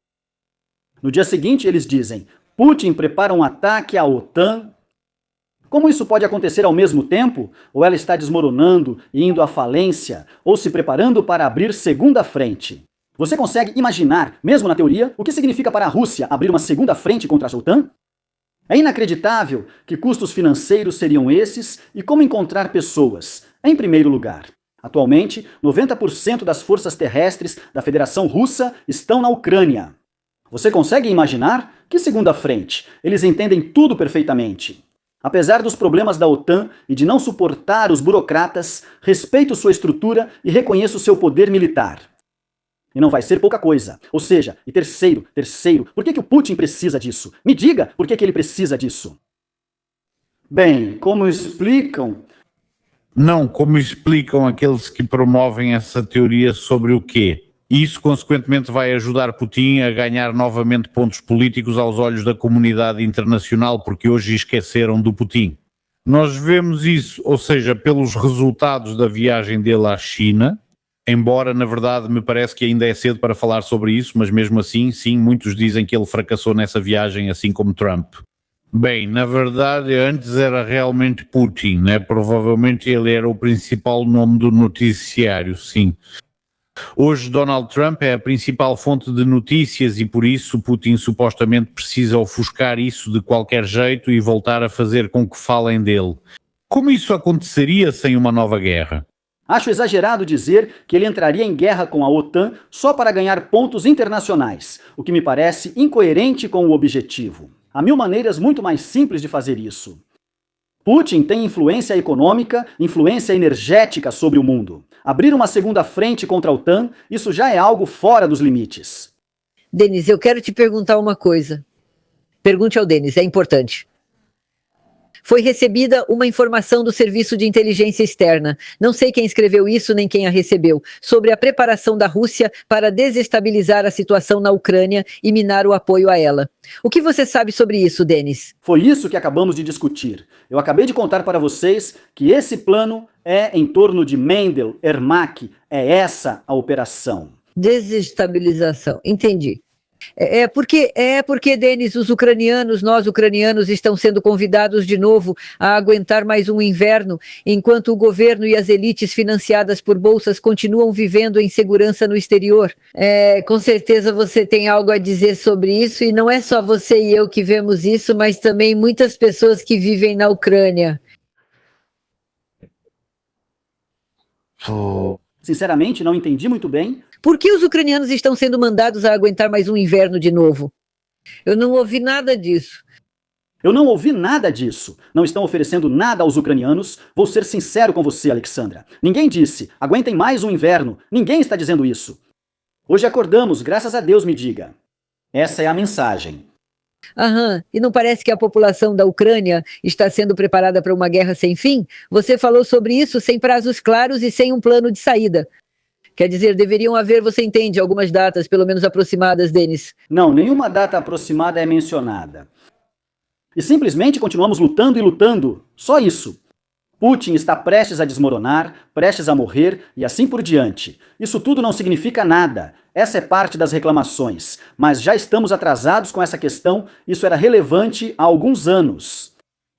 No dia seguinte eles dizem: Putin prepara um ataque à OTAN. Como isso pode acontecer ao mesmo tempo? Ou ela está desmoronando e indo à falência, ou se preparando para abrir segunda frente? Você consegue imaginar, mesmo na teoria, o que significa para a Rússia abrir uma segunda frente contra a OTAN? É inacreditável que custos financeiros seriam esses e como encontrar pessoas. Em primeiro lugar, atualmente, 90% das forças terrestres da Federação Russa estão na Ucrânia. Você consegue imaginar? Que segunda frente? Eles entendem tudo perfeitamente. Apesar dos problemas da OTAN e de não suportar os burocratas, respeito sua estrutura e reconheço seu poder militar. E não vai ser pouca coisa. Ou seja, e terceiro, por que o Putin precisa disso? Me diga por que ele precisa disso. Bem, como explicam? Não, como explicam aqueles que promovem essa teoria sobre o quê? Isso, consequentemente, vai ajudar Putin a ganhar novamente pontos políticos aos olhos da comunidade internacional, porque hoje esqueceram do Putin. Nós vemos isso, ou seja, pelos resultados da viagem dele à China, embora, na verdade, me parece que ainda é cedo para falar sobre isso, mas mesmo assim, sim, muitos dizem que ele fracassou nessa viagem, assim como Trump. Bem, na verdade, antes era realmente Putin, né? Provavelmente ele era o principal nome do noticiário, sim. Hoje Donald Trump é a principal fonte de notícias e por isso Putin supostamente precisa ofuscar isso de qualquer jeito e voltar a fazer com que falem dele. Como isso aconteceria sem uma nova guerra? Acho exagerado dizer que ele entraria em guerra com a OTAN só para ganhar pontos internacionais, o que me parece incoerente com o objetivo. Há mil maneiras muito mais simples de fazer isso. Putin tem influência econômica, influência energética sobre o mundo. Abrir uma segunda frente contra a OTAN, isso já é algo fora dos limites. Denis, eu quero te perguntar uma coisa. Pergunte ao Denis, é importante. Foi recebida uma informação do Serviço de Inteligência Externa, não sei quem escreveu isso nem quem a recebeu, sobre a preparação da Rússia para desestabilizar a situação na Ucrânia e minar o apoio a ela. O que você sabe sobre isso, Denis? Foi isso que acabamos de discutir. Eu acabei de contar para vocês que esse plano é em torno de Mendel, Ermak, é essa a operação. Desestabilização, entendi. Porque, Denis, nós ucranianos, estão sendo convidados de novo a aguentar mais um inverno, enquanto o governo e as elites financiadas por bolsas continuam vivendo em segurança no exterior. Com certeza você tem algo a dizer sobre isso, e não é só você e eu que vemos isso, mas também muitas pessoas que vivem na Ucrânia. Sinceramente, não entendi muito bem. Por que os ucranianos estão sendo mandados a aguentar mais um inverno de novo? Eu não ouvi nada disso. Eu não ouvi nada disso. Não estão oferecendo nada aos ucranianos. Vou ser sincero com você, Alexandra. Ninguém disse, aguentem mais um inverno. Ninguém está dizendo isso. Hoje acordamos, graças a Deus, me diga. Essa é a mensagem. Aham, e não parece que a população da Ucrânia está sendo preparada para uma guerra sem fim? Você falou sobre isso sem prazos claros e sem um plano de saída. Quer dizer, deveriam haver, você entende, algumas datas, pelo menos aproximadas, Denis. Não, nenhuma data aproximada é mencionada. E simplesmente continuamos lutando e lutando. Só isso. Putin está prestes a desmoronar, prestes a morrer e assim por diante. Isso tudo não significa nada. Essa é parte das reclamações. Mas já estamos atrasados com essa questão. Isso era relevante há alguns anos.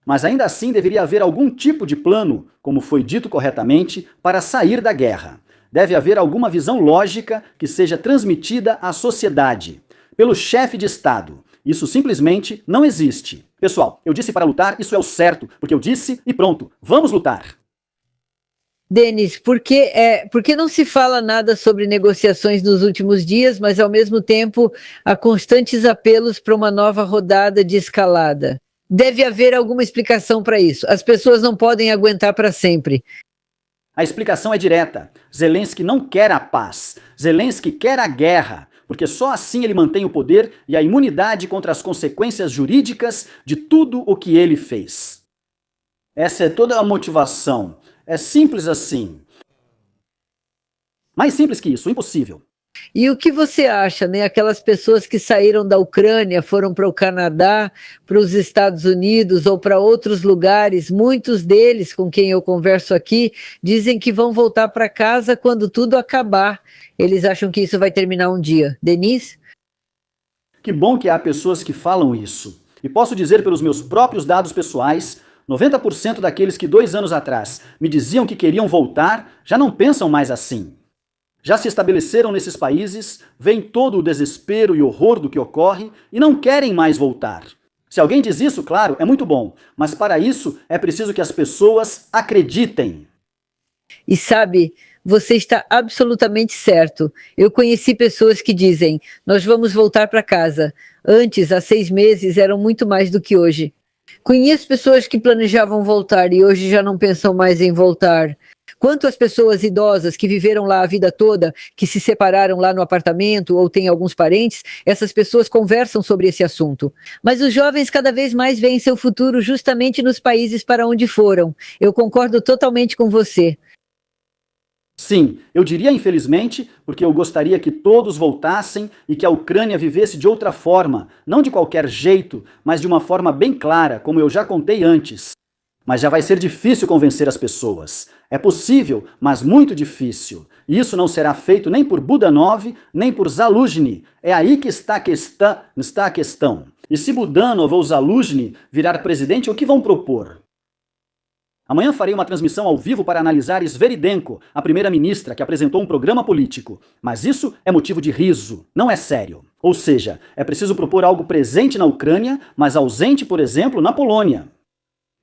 Mas ainda assim deveria haver algum tipo de plano, como foi dito corretamente, para sair da guerra. Deve haver alguma visão lógica que seja transmitida à sociedade, pelo chefe de Estado. Isso simplesmente não existe. Pessoal, eu disse para lutar, isso é o certo, porque eu disse e pronto, vamos lutar. Denis, por que não se fala nada sobre negociações nos últimos dias, mas ao mesmo tempo há constantes apelos para uma nova rodada de escalada? Deve haver alguma explicação para isso. As pessoas não podem aguentar para sempre. A explicação é direta. Zelensky não quer a paz. Zelensky quer a guerra, porque só assim ele mantém o poder e a imunidade contra as consequências jurídicas de tudo o que ele fez. Essa é toda a motivação. É simples assim. Mais simples que isso, impossível. E o que você acha, né? Aquelas pessoas que saíram da Ucrânia, foram para o Canadá, para os Estados Unidos ou para outros lugares, muitos deles com quem eu converso aqui, dizem que vão voltar para casa quando tudo acabar. Eles acham que isso vai terminar um dia. Denis? Que bom que há pessoas que falam isso. E posso dizer pelos meus próprios dados pessoais, 90% daqueles que 2 anos atrás me diziam que queriam voltar, já não pensam mais assim. Já se estabeleceram nesses países, veem todo o desespero e horror do que ocorre e não querem mais voltar. Se alguém diz isso, claro, é muito bom, mas para isso é preciso que as pessoas acreditem. E sabe, você está absolutamente certo. Eu conheci pessoas que dizem, nós vamos voltar para casa. Antes, há 6 meses, eram muito mais do que hoje. Conheço pessoas que planejavam voltar e hoje já não pensam mais em voltar. Quanto às pessoas idosas que viveram lá a vida toda, que se separaram lá no apartamento ou têm alguns parentes, essas pessoas conversam sobre esse assunto. Mas os jovens cada vez mais veem seu futuro justamente nos países para onde foram. Eu concordo totalmente com você. Sim, eu diria infelizmente, porque eu gostaria que todos voltassem e que a Ucrânia vivesse de outra forma, não de qualquer jeito, mas de uma forma bem clara, como eu já contei antes. Mas já vai ser difícil convencer as pessoas. É possível, mas muito difícil. E isso não será feito nem por Budanov, nem por Zaluzhny. É aí que está a questão. E se Budanov ou Zaluzhny virar presidente, o que vão propor? Amanhã farei uma transmissão ao vivo para analisar Sveridenko, a primeira-ministra que apresentou um programa político. Mas isso é motivo de riso, não é sério. Ou seja, é preciso propor algo presente na Ucrânia, mas ausente, por exemplo, na Polônia.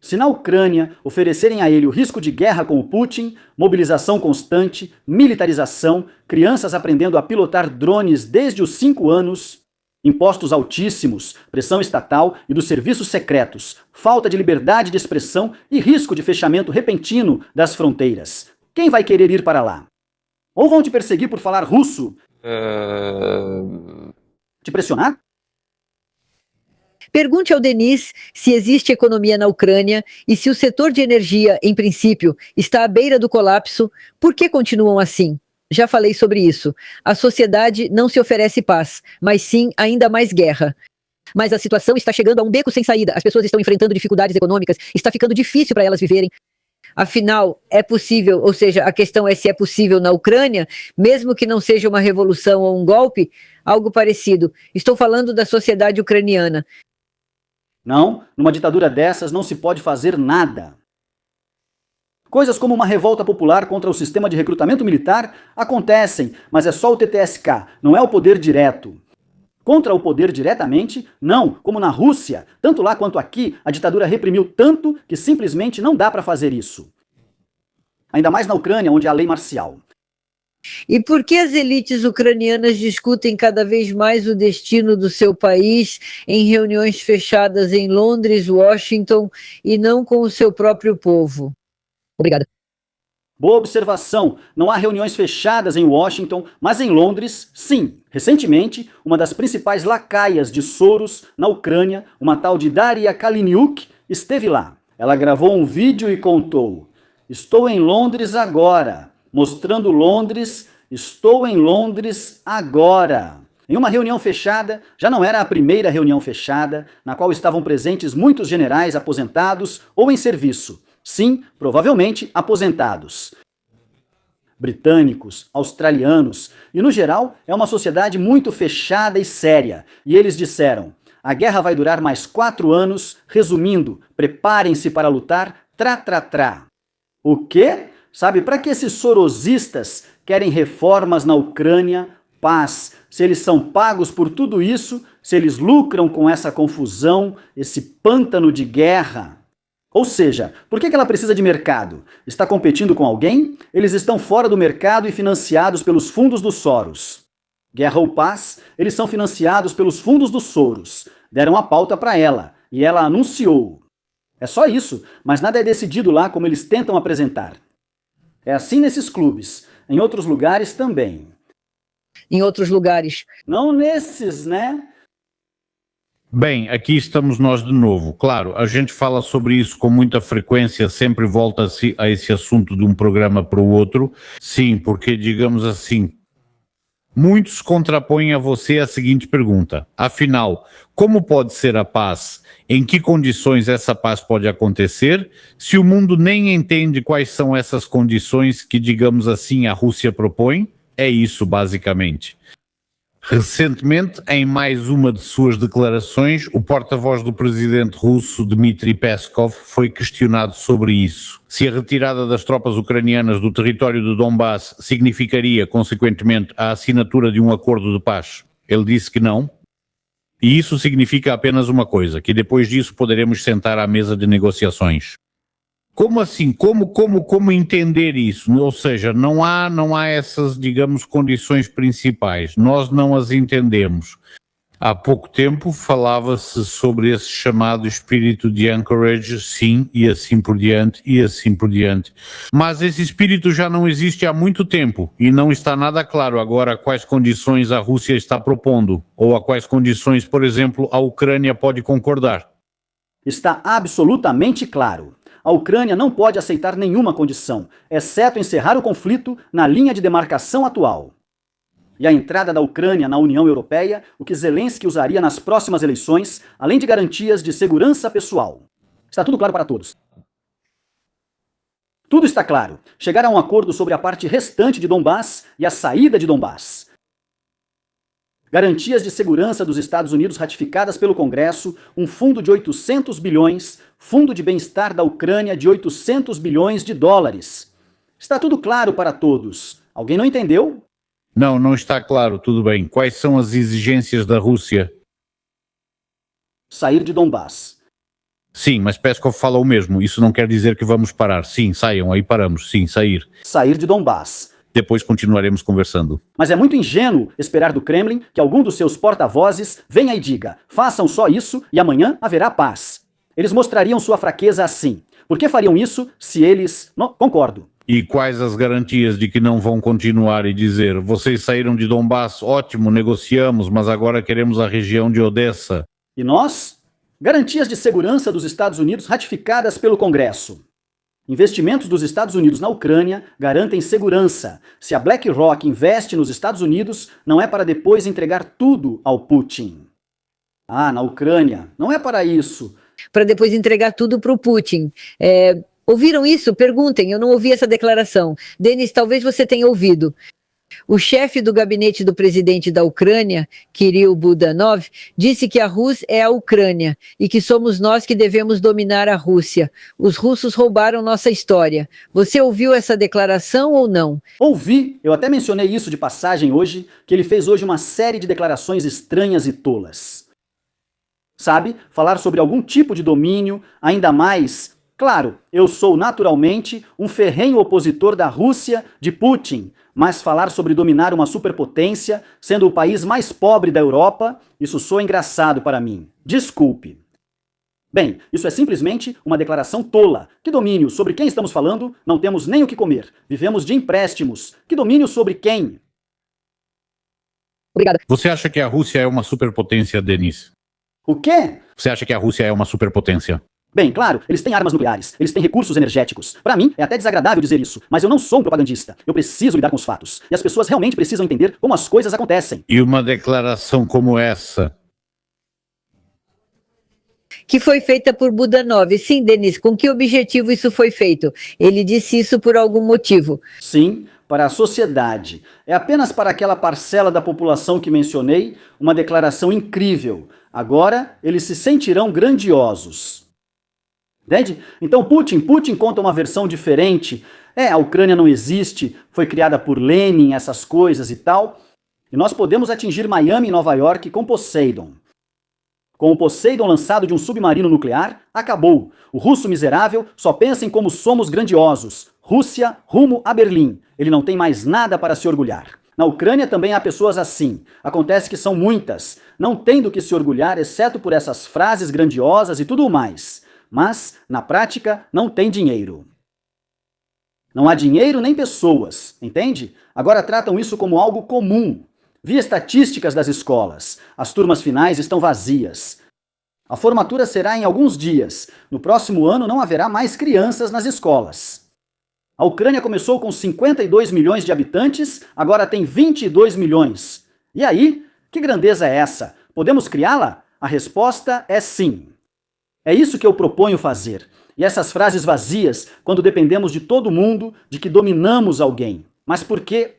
Se na Ucrânia oferecerem a ele o risco de guerra com o Putin, mobilização constante, militarização, crianças aprendendo a pilotar drones desde os 5 anos, impostos altíssimos, pressão estatal e dos serviços secretos, falta de liberdade de expressão e risco de fechamento repentino das fronteiras, quem vai querer ir para lá? Ou vão te perseguir por falar russo? Te pressionar? Pergunte ao Denis se existe economia na Ucrânia e se o setor de energia, em princípio, está à beira do colapso, por que continuam assim? Já falei sobre isso. A sociedade não se oferece paz, mas sim ainda mais guerra. Mas a situação está chegando a um beco sem saída. As pessoas estão enfrentando dificuldades econômicas, está ficando difícil para elas viverem. Afinal, é possível, ou seja, a questão é se é possível na Ucrânia, mesmo que não seja uma revolução ou um golpe, algo parecido. Estou falando da sociedade ucraniana. Não, numa ditadura dessas não se pode fazer nada. Coisas como uma revolta popular contra o sistema de recrutamento militar acontecem, mas é só o TTSK, não é o poder direto. Contra o poder diretamente, não, como na Rússia, tanto lá quanto aqui, a ditadura reprimiu tanto que simplesmente não dá para fazer isso. Ainda mais na Ucrânia, onde há lei marcial. E por que as elites ucranianas discutem cada vez mais o destino do seu país em reuniões fechadas em Londres, Washington e não com o seu próprio povo? Obrigada. Boa observação. Não há reuniões fechadas em Washington, mas em Londres, sim. Recentemente, uma das principais lacaias de Soros na Ucrânia, uma tal de Daria Kaliniuk, esteve lá. Ela gravou um vídeo e contou: "Estou em Londres agora. Mostrando Londres, estou em Londres agora." Em uma reunião fechada, já não era a primeira reunião fechada, na qual estavam presentes muitos generais aposentados ou em serviço. Sim, provavelmente aposentados. Britânicos, australianos, e no geral é uma sociedade muito fechada e séria. E eles disseram: a guerra vai durar mais 4 anos, resumindo, preparem-se para lutar, trá. O quê? Sabe, para que esses sorosistas querem reformas na Ucrânia, paz, se eles são pagos por tudo isso, se eles lucram com essa confusão, esse pântano de guerra? Ou seja, por que ela precisa de mercado? Está competindo com alguém? Eles estão fora do mercado e financiados pelos fundos dos Soros. Guerra ou paz, eles são financiados pelos fundos dos Soros. Deram a pauta para ela, e ela anunciou. É só isso, mas nada é decidido lá como eles tentam apresentar. É assim nesses clubes, em outros lugares também. Em outros lugares. Não nesses, né? Bem, aqui estamos nós de novo. Claro, a gente fala sobre isso com muita frequência, sempre volta-se a esse assunto de um programa para o outro. Sim, porque, digamos assim, muitos contrapõem a você a seguinte pergunta: afinal, como pode ser a paz? Em que condições essa paz pode acontecer, se o mundo nem entende quais são essas condições que, digamos assim, a Rússia propõe? É isso, basicamente. Recentemente, em mais uma de suas declarações, o porta-voz do presidente russo, Dmitry Peskov, foi questionado sobre isso. Se a retirada das tropas ucranianas do território de Donbass significaria, consequentemente, a assinatura de um acordo de paz. Ele disse que não. E isso significa apenas uma coisa, que depois disso poderemos sentar à mesa de negociações. Como assim? Como entender isso? Ou seja, não há essas, digamos, condições principais. Nós não as entendemos. Há pouco tempo falava-se sobre esse chamado espírito de Anchorage, sim, e assim por diante, e assim por diante. Mas esse espírito já não existe há muito tempo e não está nada claro agora quais condições a Rússia está propondo, ou a quais condições, por exemplo, a Ucrânia pode concordar. Está absolutamente claro. A Ucrânia não pode aceitar nenhuma condição, exceto encerrar o conflito na linha de demarcação atual. E a entrada da Ucrânia na União Europeia, o que Zelensky usaria nas próximas eleições, além de garantias de segurança pessoal. Está tudo claro para todos. Tudo está claro. Chegar a um acordo sobre a parte restante de Donbass e a saída de Donbass. Garantias de segurança dos Estados Unidos ratificadas pelo Congresso, um fundo de 800 bilhões, fundo de bem-estar da Ucrânia de 800 bilhões de dólares. Está tudo claro para todos. Alguém não entendeu? Não está claro, tudo bem. Quais são as exigências da Rússia? Sair de Donbass. Sim, mas Peskov falou o mesmo. Isso não quer dizer que vamos parar. Sim, saiam, aí paramos. Sim, sair. Sair de Donbass. Depois continuaremos conversando. Mas é muito ingênuo esperar do Kremlin que algum dos seus porta-vozes venha e diga: façam só isso e amanhã haverá paz. Eles mostrariam sua fraqueza assim. Por que fariam isso se eles... Não, concordo. E quais as garantias de que não vão continuar e dizer: vocês saíram de Donbass, ótimo, negociamos, mas agora queremos a região de Odessa? E nós? Garantias de segurança dos Estados Unidos ratificadas pelo Congresso. Investimentos dos Estados Unidos na Ucrânia garantem segurança. Se a BlackRock investe nos Estados Unidos, não é para depois entregar tudo ao Putin. Ah, na Ucrânia, não é para isso. Para depois entregar tudo para o Putin. Ouviram isso? Perguntem, eu não ouvi essa declaração. Denis, talvez você tenha ouvido. O chefe do gabinete do presidente da Ucrânia, Kirill Budanov, disse que a Rússia é a Ucrânia e que somos nós que devemos dominar a Rússia. Os russos roubaram nossa história. Você ouviu essa declaração ou não? Ouvi, eu até mencionei isso de passagem hoje, que ele fez hoje uma série de declarações estranhas e tolas. Sabe, falar sobre algum tipo de domínio, ainda mais... Claro, eu sou naturalmente um ferrenho opositor da Rússia, de Putin, mas falar sobre dominar uma superpotência, sendo o país mais pobre da Europa, isso soa engraçado para mim. Desculpe. Bem, isso é simplesmente uma declaração tola. Que domínio? Sobre quem estamos falando? Não temos nem o que comer. Vivemos de empréstimos. Que domínio sobre quem? Obrigada. Você acha que a Rússia é uma superpotência, Denis? O quê? Você acha que a Rússia é uma superpotência? Bem, claro, eles têm armas nucleares, eles têm recursos energéticos. Para mim, é até desagradável dizer isso, mas eu não sou um propagandista. Eu preciso lidar com os fatos. E as pessoas realmente precisam entender como as coisas acontecem. E uma declaração como essa? Que foi feita por Budanov. Sim, Denis, com que objetivo isso foi feito? Ele disse isso por algum motivo. Sim, para a sociedade. É apenas para aquela parcela da população que mencionei, uma declaração incrível. Agora, eles se sentirão grandiosos. Entende? Então Putin conta uma versão diferente. A Ucrânia não existe, foi criada por Lenin, essas coisas e tal. E nós podemos atingir Miami e Nova York com Poseidon. Com o Poseidon lançado de um submarino nuclear, acabou. O russo miserável só pensa em como somos grandiosos. Rússia rumo a Berlim. Ele não tem mais nada para se orgulhar. Na Ucrânia também há pessoas assim. Acontece que são muitas. Não tem do que se orgulhar, exceto por essas frases grandiosas e tudo mais. Mas, na prática, não tem dinheiro. Não há dinheiro nem pessoas, entende? Agora tratam isso como algo comum. Vi estatísticas das escolas. As turmas finais estão vazias. A formatura será em alguns dias. No próximo ano não haverá mais crianças nas escolas. A Ucrânia começou com 52 milhões de habitantes, agora tem 22 milhões. E aí? Que grandeza é essa? Podemos criá-la? A resposta é sim. É isso que eu proponho fazer. E essas frases vazias, quando dependemos de todo mundo, de que dominamos alguém. Mas por quê?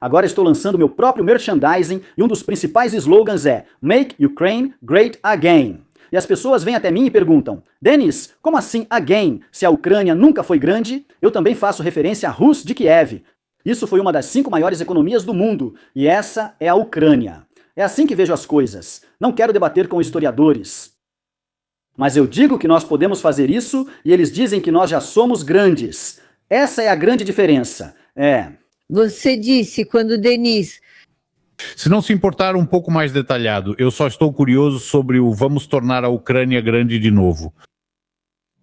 Agora estou lançando meu próprio merchandising e um dos principais slogans é Make Ukraine Great Again. E as pessoas vêm até mim e perguntam: Denis, como assim again? Se a Ucrânia nunca foi grande? Eu também faço referência à Rus de Kiev. Isso foi uma das 5 maiores economias do mundo. E essa é a Ucrânia. É assim que vejo as coisas. Não quero debater com historiadores. Mas eu digo que nós podemos fazer isso e eles dizem que nós já somos grandes. Essa é a grande diferença. Você disse quando Denis... Se não se importar um pouco mais detalhado, eu só estou curioso sobre o vamos tornar a Ucrânia grande de novo.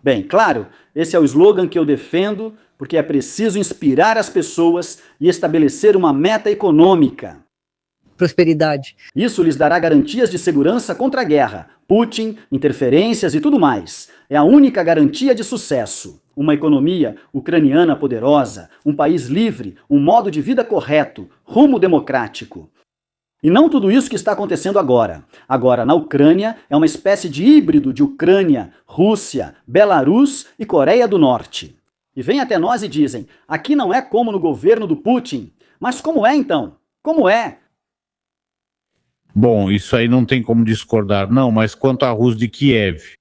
Bem, claro, esse é o slogan que eu defendo, porque é preciso inspirar as pessoas e estabelecer uma meta econômica. Prosperidade. Isso lhes dará garantias de segurança contra a guerra, Putin, interferências e tudo mais. É a única garantia de sucesso. Uma economia ucraniana poderosa, um país livre, um modo de vida correto, rumo democrático. E não tudo isso que está acontecendo agora. Agora, na Ucrânia, é uma espécie de híbrido de Ucrânia, Rússia, Belarus e Coreia do Norte. E vêm até nós e dizem, aqui não é como no governo do Putin. Mas como é então? Como é? Bom, isso aí não tem como discordar, não, mas quanto à Rus de Kiev?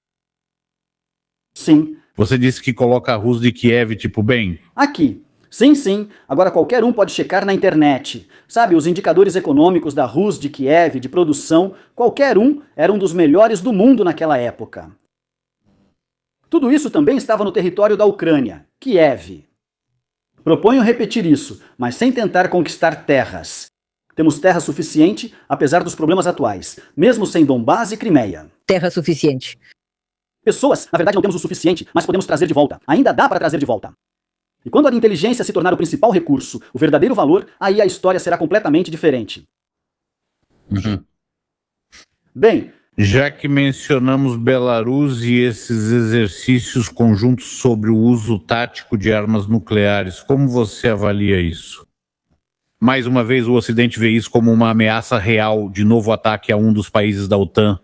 Sim. Você disse que coloca a Rus de Kiev, tipo, bem... Aqui. Sim. Agora qualquer um pode checar na internet. Sabe, os indicadores econômicos da Rus de Kiev, de produção, qualquer um era um dos melhores do mundo naquela época. Tudo isso também estava no território da Ucrânia, Kiev. Proponho repetir isso, mas sem tentar conquistar terras. Temos terra suficiente, apesar dos problemas atuais, mesmo sem Donbás e Crimeia. Terra suficiente. Pessoas, na verdade não temos o suficiente, mas podemos trazer de volta. Ainda dá para trazer de volta. E quando a inteligência se tornar o principal recurso, o verdadeiro valor, aí a história será completamente diferente. Bem, já que mencionamos Belarus e esses exercícios conjuntos sobre o uso tático de armas nucleares, como você avalia isso? Mais uma vez, o Ocidente vê isso como uma ameaça real de novo ataque a um dos países da OTAN?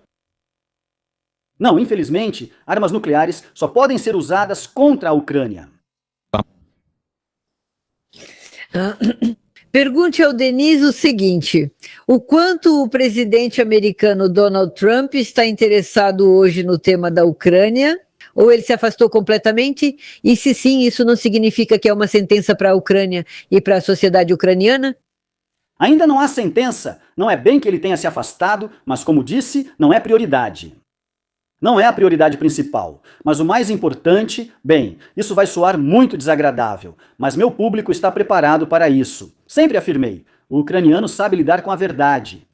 Não, infelizmente, armas nucleares só podem ser usadas contra a Ucrânia. Pergunte ao Denis o seguinte: o quanto o presidente americano Donald Trump está interessado hoje no tema da Ucrânia? Ou ele se afastou completamente? E se sim, isso não significa que é uma sentença para a Ucrânia e para a sociedade ucraniana? Ainda não há sentença. Não é bem que ele tenha se afastado, mas como disse, não é prioridade. Não é a prioridade principal, mas o mais importante, bem, isso vai soar muito desagradável, mas meu público está preparado para isso. Sempre afirmei, o ucraniano sabe lidar com a verdade.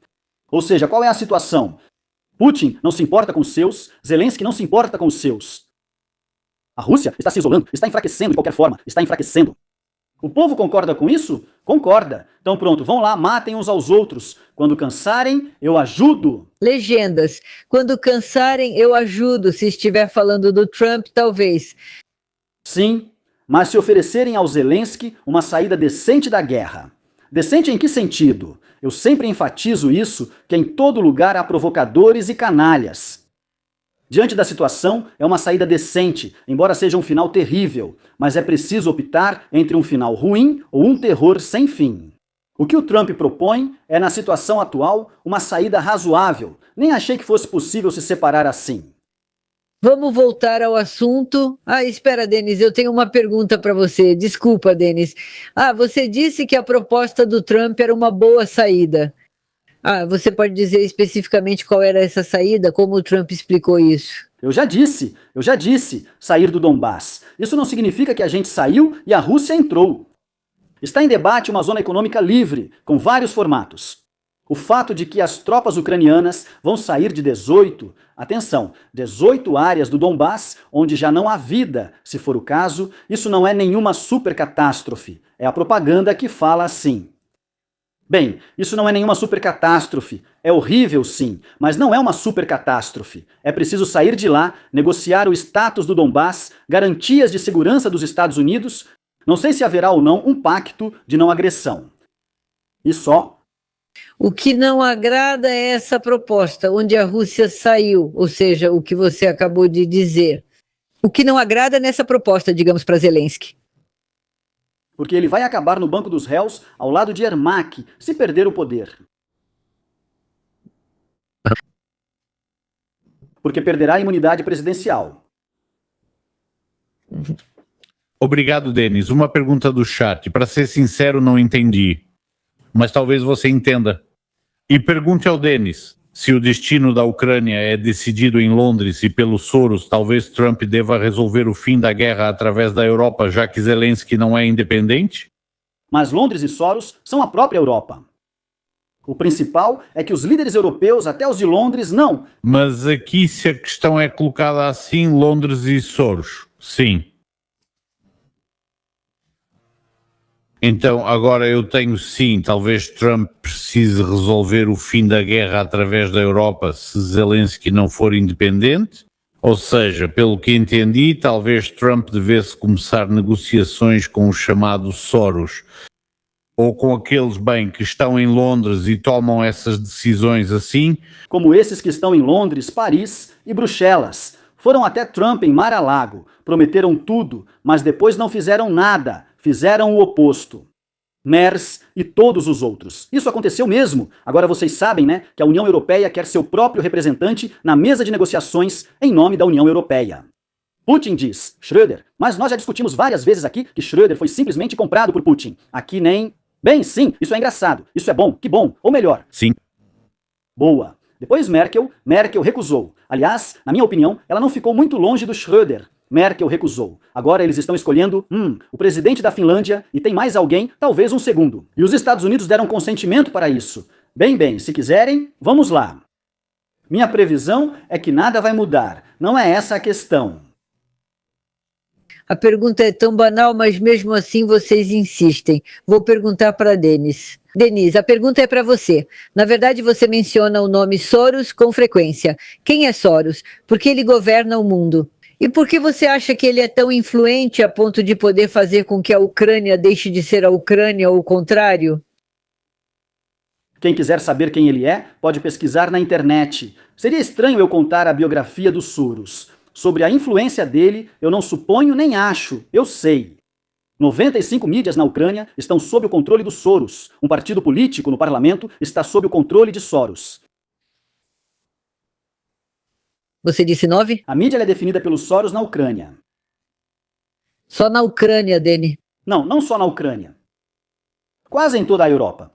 Ou seja, qual é a situação? Putin não se importa com os seus, Zelensky não se importa com os seus. A Rússia está se isolando, está enfraquecendo de qualquer forma, está enfraquecendo. O povo concorda com isso? Concorda. Então pronto, vão lá, matem uns aos outros. Quando cansarem, eu ajudo. Legendas. Quando cansarem, eu ajudo. Se estiver falando do Trump, talvez. Sim, mas se oferecerem ao Zelensky uma saída decente da guerra. Decente em que sentido? Eu sempre enfatizo isso, que em todo lugar há provocadores e canalhas. Diante da situação, é uma saída decente, embora seja um final terrível, mas é preciso optar entre um final ruim ou um terror sem fim. O que o Trump propõe é, na situação atual, uma saída razoável. Nem achei que fosse possível se separar assim. Vamos voltar ao assunto. Espera, Denis, eu tenho uma pergunta para você. Desculpa, Denis. Você disse que a proposta do Trump era uma boa saída. Você pode dizer especificamente qual era essa saída? Como o Trump explicou isso? Eu já disse, sair do Donbás. Isso não significa que a gente saiu e a Rússia entrou. Está em debate uma zona econômica livre, com vários formatos. O fato de que as tropas ucranianas vão sair de 18 áreas do Donbás, onde já não há vida, se for o caso, isso não é nenhuma super catástrofe. É a propaganda que fala assim. Bem, isso não é nenhuma super catástrofe. É horrível, sim, mas não é uma super catástrofe. É preciso sair de lá, negociar o status do Donbás, garantias de segurança dos Estados Unidos. Não sei se haverá ou não um pacto de não agressão. E só. O que não agrada é essa proposta, onde a Rússia saiu, ou seja, o que você acabou de dizer. O que não agrada nessa proposta, digamos, para Zelensky? Porque ele vai acabar no banco dos réus ao lado de Ermak, se perder o poder. Porque perderá a imunidade presidencial. Obrigado, Denis. Uma pergunta do chat. Para ser sincero, não entendi. Mas talvez você entenda. E pergunte ao Denis se o destino da Ucrânia é decidido em Londres e pelos Soros, talvez Trump deva resolver o fim da guerra através da Europa, já que Zelensky não é independente? Mas Londres e Soros são a própria Europa. O principal é que os líderes europeus, até os de Londres, não. Mas aqui, se a questão é colocada assim, Londres e Soros, sim. Então, agora eu tenho sim, talvez Trump precise resolver o fim da guerra através da Europa se Zelensky não for independente. Ou seja, pelo que entendi, talvez Trump devesse começar negociações com os chamados Soros, ou com aqueles, bem, que estão em Londres e tomam essas decisões assim. Como esses que estão em Londres, Paris e Bruxelas. Foram até Trump em Mar-a-Lago, prometeram tudo, mas depois não fizeram nada. Fizeram o oposto. MERS e todos os outros. Isso aconteceu mesmo. Agora vocês sabem, né, que a União Europeia quer seu próprio representante na mesa de negociações em nome da União Europeia. Putin diz, Schröder, mas nós já discutimos várias vezes aqui que Schröder foi simplesmente comprado por Putin. Aqui nem... Bem, sim, isso é engraçado. Isso é bom, que bom. Ou melhor. Sim. Boa. Depois Merkel recusou. Aliás, na minha opinião, ela não ficou muito longe do Schröder. Merkel recusou. Agora eles estão escolhendo, o presidente da Finlândia e tem mais alguém, talvez um segundo. E os Estados Unidos deram consentimento para isso. Bem, se quiserem, vamos lá. Minha previsão é que nada vai mudar. Não é essa a questão. A pergunta é tão banal, mas mesmo assim vocês insistem. Vou perguntar para Denis. Denis, a pergunta é para você. Na verdade, você menciona o nome Soros com frequência. Quem é Soros? Por que ele governa o mundo? E por que você acha que ele é tão influente a ponto de poder fazer com que a Ucrânia deixe de ser a Ucrânia ou o contrário? Quem quiser saber quem ele é, pode pesquisar na internet. Seria estranho eu contar a biografia do Soros. Sobre a influência dele, eu não suponho nem acho, eu sei. 95 mídias na Ucrânia estão sob o controle do Soros. Um partido político no parlamento está sob o controle de Soros. Você disse 9? A mídia é definida pelos Soros na Ucrânia. Só na Ucrânia, Denis. Não só na Ucrânia. Quase em toda a Europa.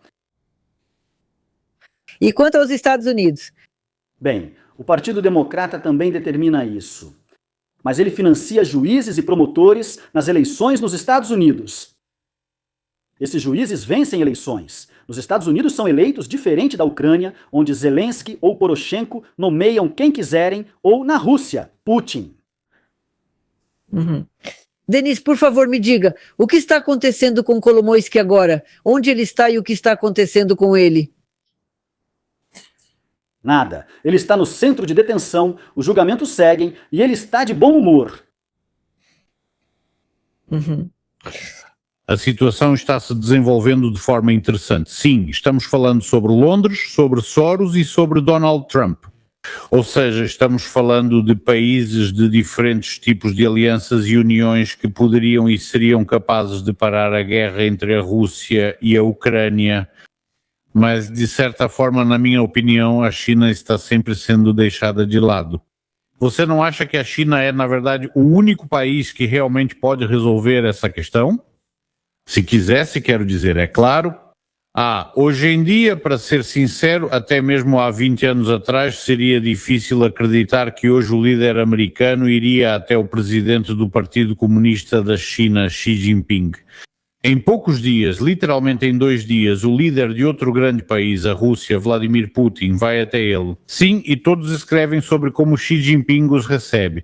E quanto aos Estados Unidos? Bem, o Partido Democrata também determina isso. Mas ele financia juízes e promotores nas eleições nos Estados Unidos. Esses juízes vencem eleições. Nos Estados Unidos são eleitos diferente da Ucrânia, onde Zelensky ou Poroshenko nomeiam quem quiserem, ou na Rússia, Putin. Denis, por favor, me diga, o que está acontecendo com Kolomoisky agora? Onde ele está e o que está acontecendo com ele? Nada. Ele está no centro de detenção, os julgamentos seguem e ele está de bom humor. A situação está se desenvolvendo de forma interessante. Sim, estamos falando sobre Londres, sobre Soros e sobre Donald Trump. Ou seja, estamos falando de países de diferentes tipos de alianças e uniões que poderiam e seriam capazes de parar a guerra entre a Rússia e a Ucrânia. Mas, de certa forma, na minha opinião, a China está sempre sendo deixada de lado. Você não acha que a China é, na verdade, o único país que realmente pode resolver essa questão? Se quisesse, quero dizer, é claro. Hoje em dia, para ser sincero, até mesmo há 20 anos atrás, seria difícil acreditar que hoje o líder americano iria até o presidente do Partido Comunista da China, Xi Jinping. Em poucos dias, literalmente em 2 dias, o líder de outro grande país, a Rússia, Vladimir Putin, vai até ele. Sim, e todos escrevem sobre como Xi Jinping os recebe.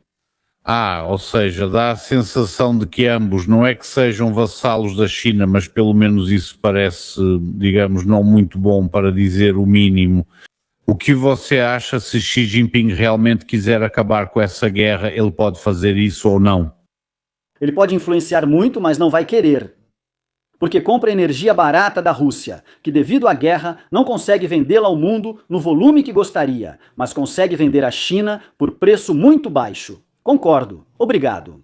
Ou seja, dá a sensação de que ambos não é que sejam vassalos da China, mas pelo menos isso parece, digamos, não muito bom para dizer o mínimo. O que você acha, se Xi Jinping realmente quiser acabar com essa guerra, ele pode fazer isso ou não? Ele pode influenciar muito, mas não vai querer. Porque compra energia barata da Rússia, que devido à guerra não consegue vendê-la ao mundo no volume que gostaria, mas consegue vender à China por preço muito baixo. Concordo. Obrigado.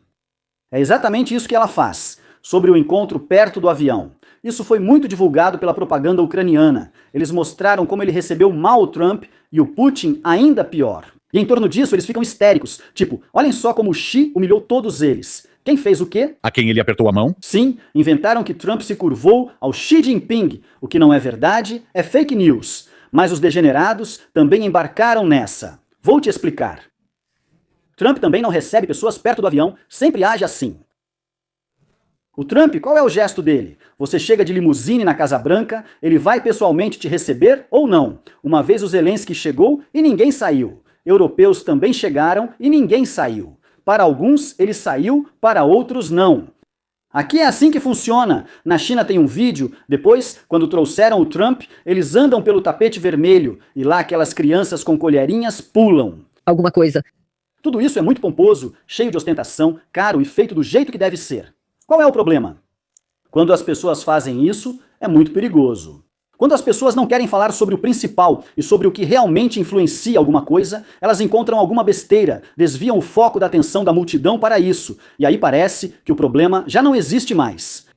É exatamente isso que ela faz. Sobre o encontro perto do avião. Isso foi muito divulgado pela propaganda ucraniana. Eles mostraram como ele recebeu mal o Trump e o Putin ainda pior. E em torno disso eles ficam histéricos. Tipo, olhem só como o Xi humilhou todos eles. Quem fez o quê? A quem ele apertou a mão? Sim, inventaram que Trump se curvou ao Xi Jinping. O que não é verdade é fake news. Mas os degenerados também embarcaram nessa. Vou te explicar. Trump também não recebe pessoas perto do avião, sempre age assim. O Trump, qual é o gesto dele? Você chega de limusine na Casa Branca, ele vai pessoalmente te receber ou não? Uma vez o Zelensky chegou e ninguém saiu. Europeus também chegaram e ninguém saiu. Para alguns, ele saiu, para outros, não. Aqui é assim que funciona. Na China tem um vídeo, depois, quando trouxeram o Trump, eles andam pelo tapete vermelho e lá aquelas crianças com colherinhas pulam. Alguma coisa. Tudo isso é muito pomposo, cheio de ostentação, caro e feito do jeito que deve ser. Qual é o problema? Quando as pessoas fazem isso, é muito perigoso. Quando as pessoas não querem falar sobre o principal e sobre o que realmente influencia alguma coisa, elas encontram alguma besteira, desviam o foco da atenção da multidão para isso, e aí parece que o problema já não existe mais.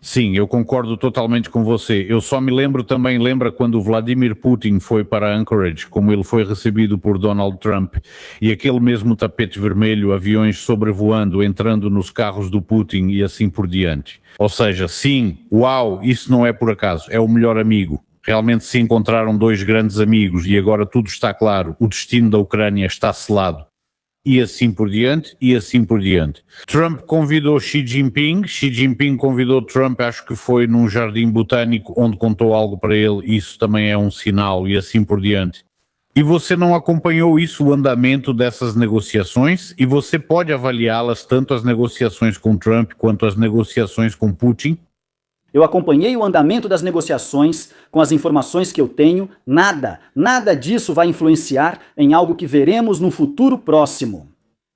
Sim, eu concordo totalmente com você. Eu só me lembro também, lembra quando Vladimir Putin foi para Anchorage, como ele foi recebido por Donald Trump, e aquele mesmo tapete vermelho, aviões sobrevoando, entrando nos carros do Putin e assim por diante. Ou seja, sim, uau, isso não é por acaso, é o melhor amigo. Realmente se encontraram dois grandes amigos e agora tudo está claro, o destino da Ucrânia está selado. e assim por diante, e assim por diante. Trump convidou Xi Jinping convidou Trump, acho que foi num jardim botânico onde contou algo para ele, isso também é um sinal, e assim por diante. E você não acompanhou isso, o andamento dessas negociações, e você pode avaliá-las, tanto as negociações com Trump quanto as negociações com Putin? Eu acompanhei o andamento das negociações com as informações que eu tenho. Nada disso vai influenciar em algo que veremos no futuro próximo.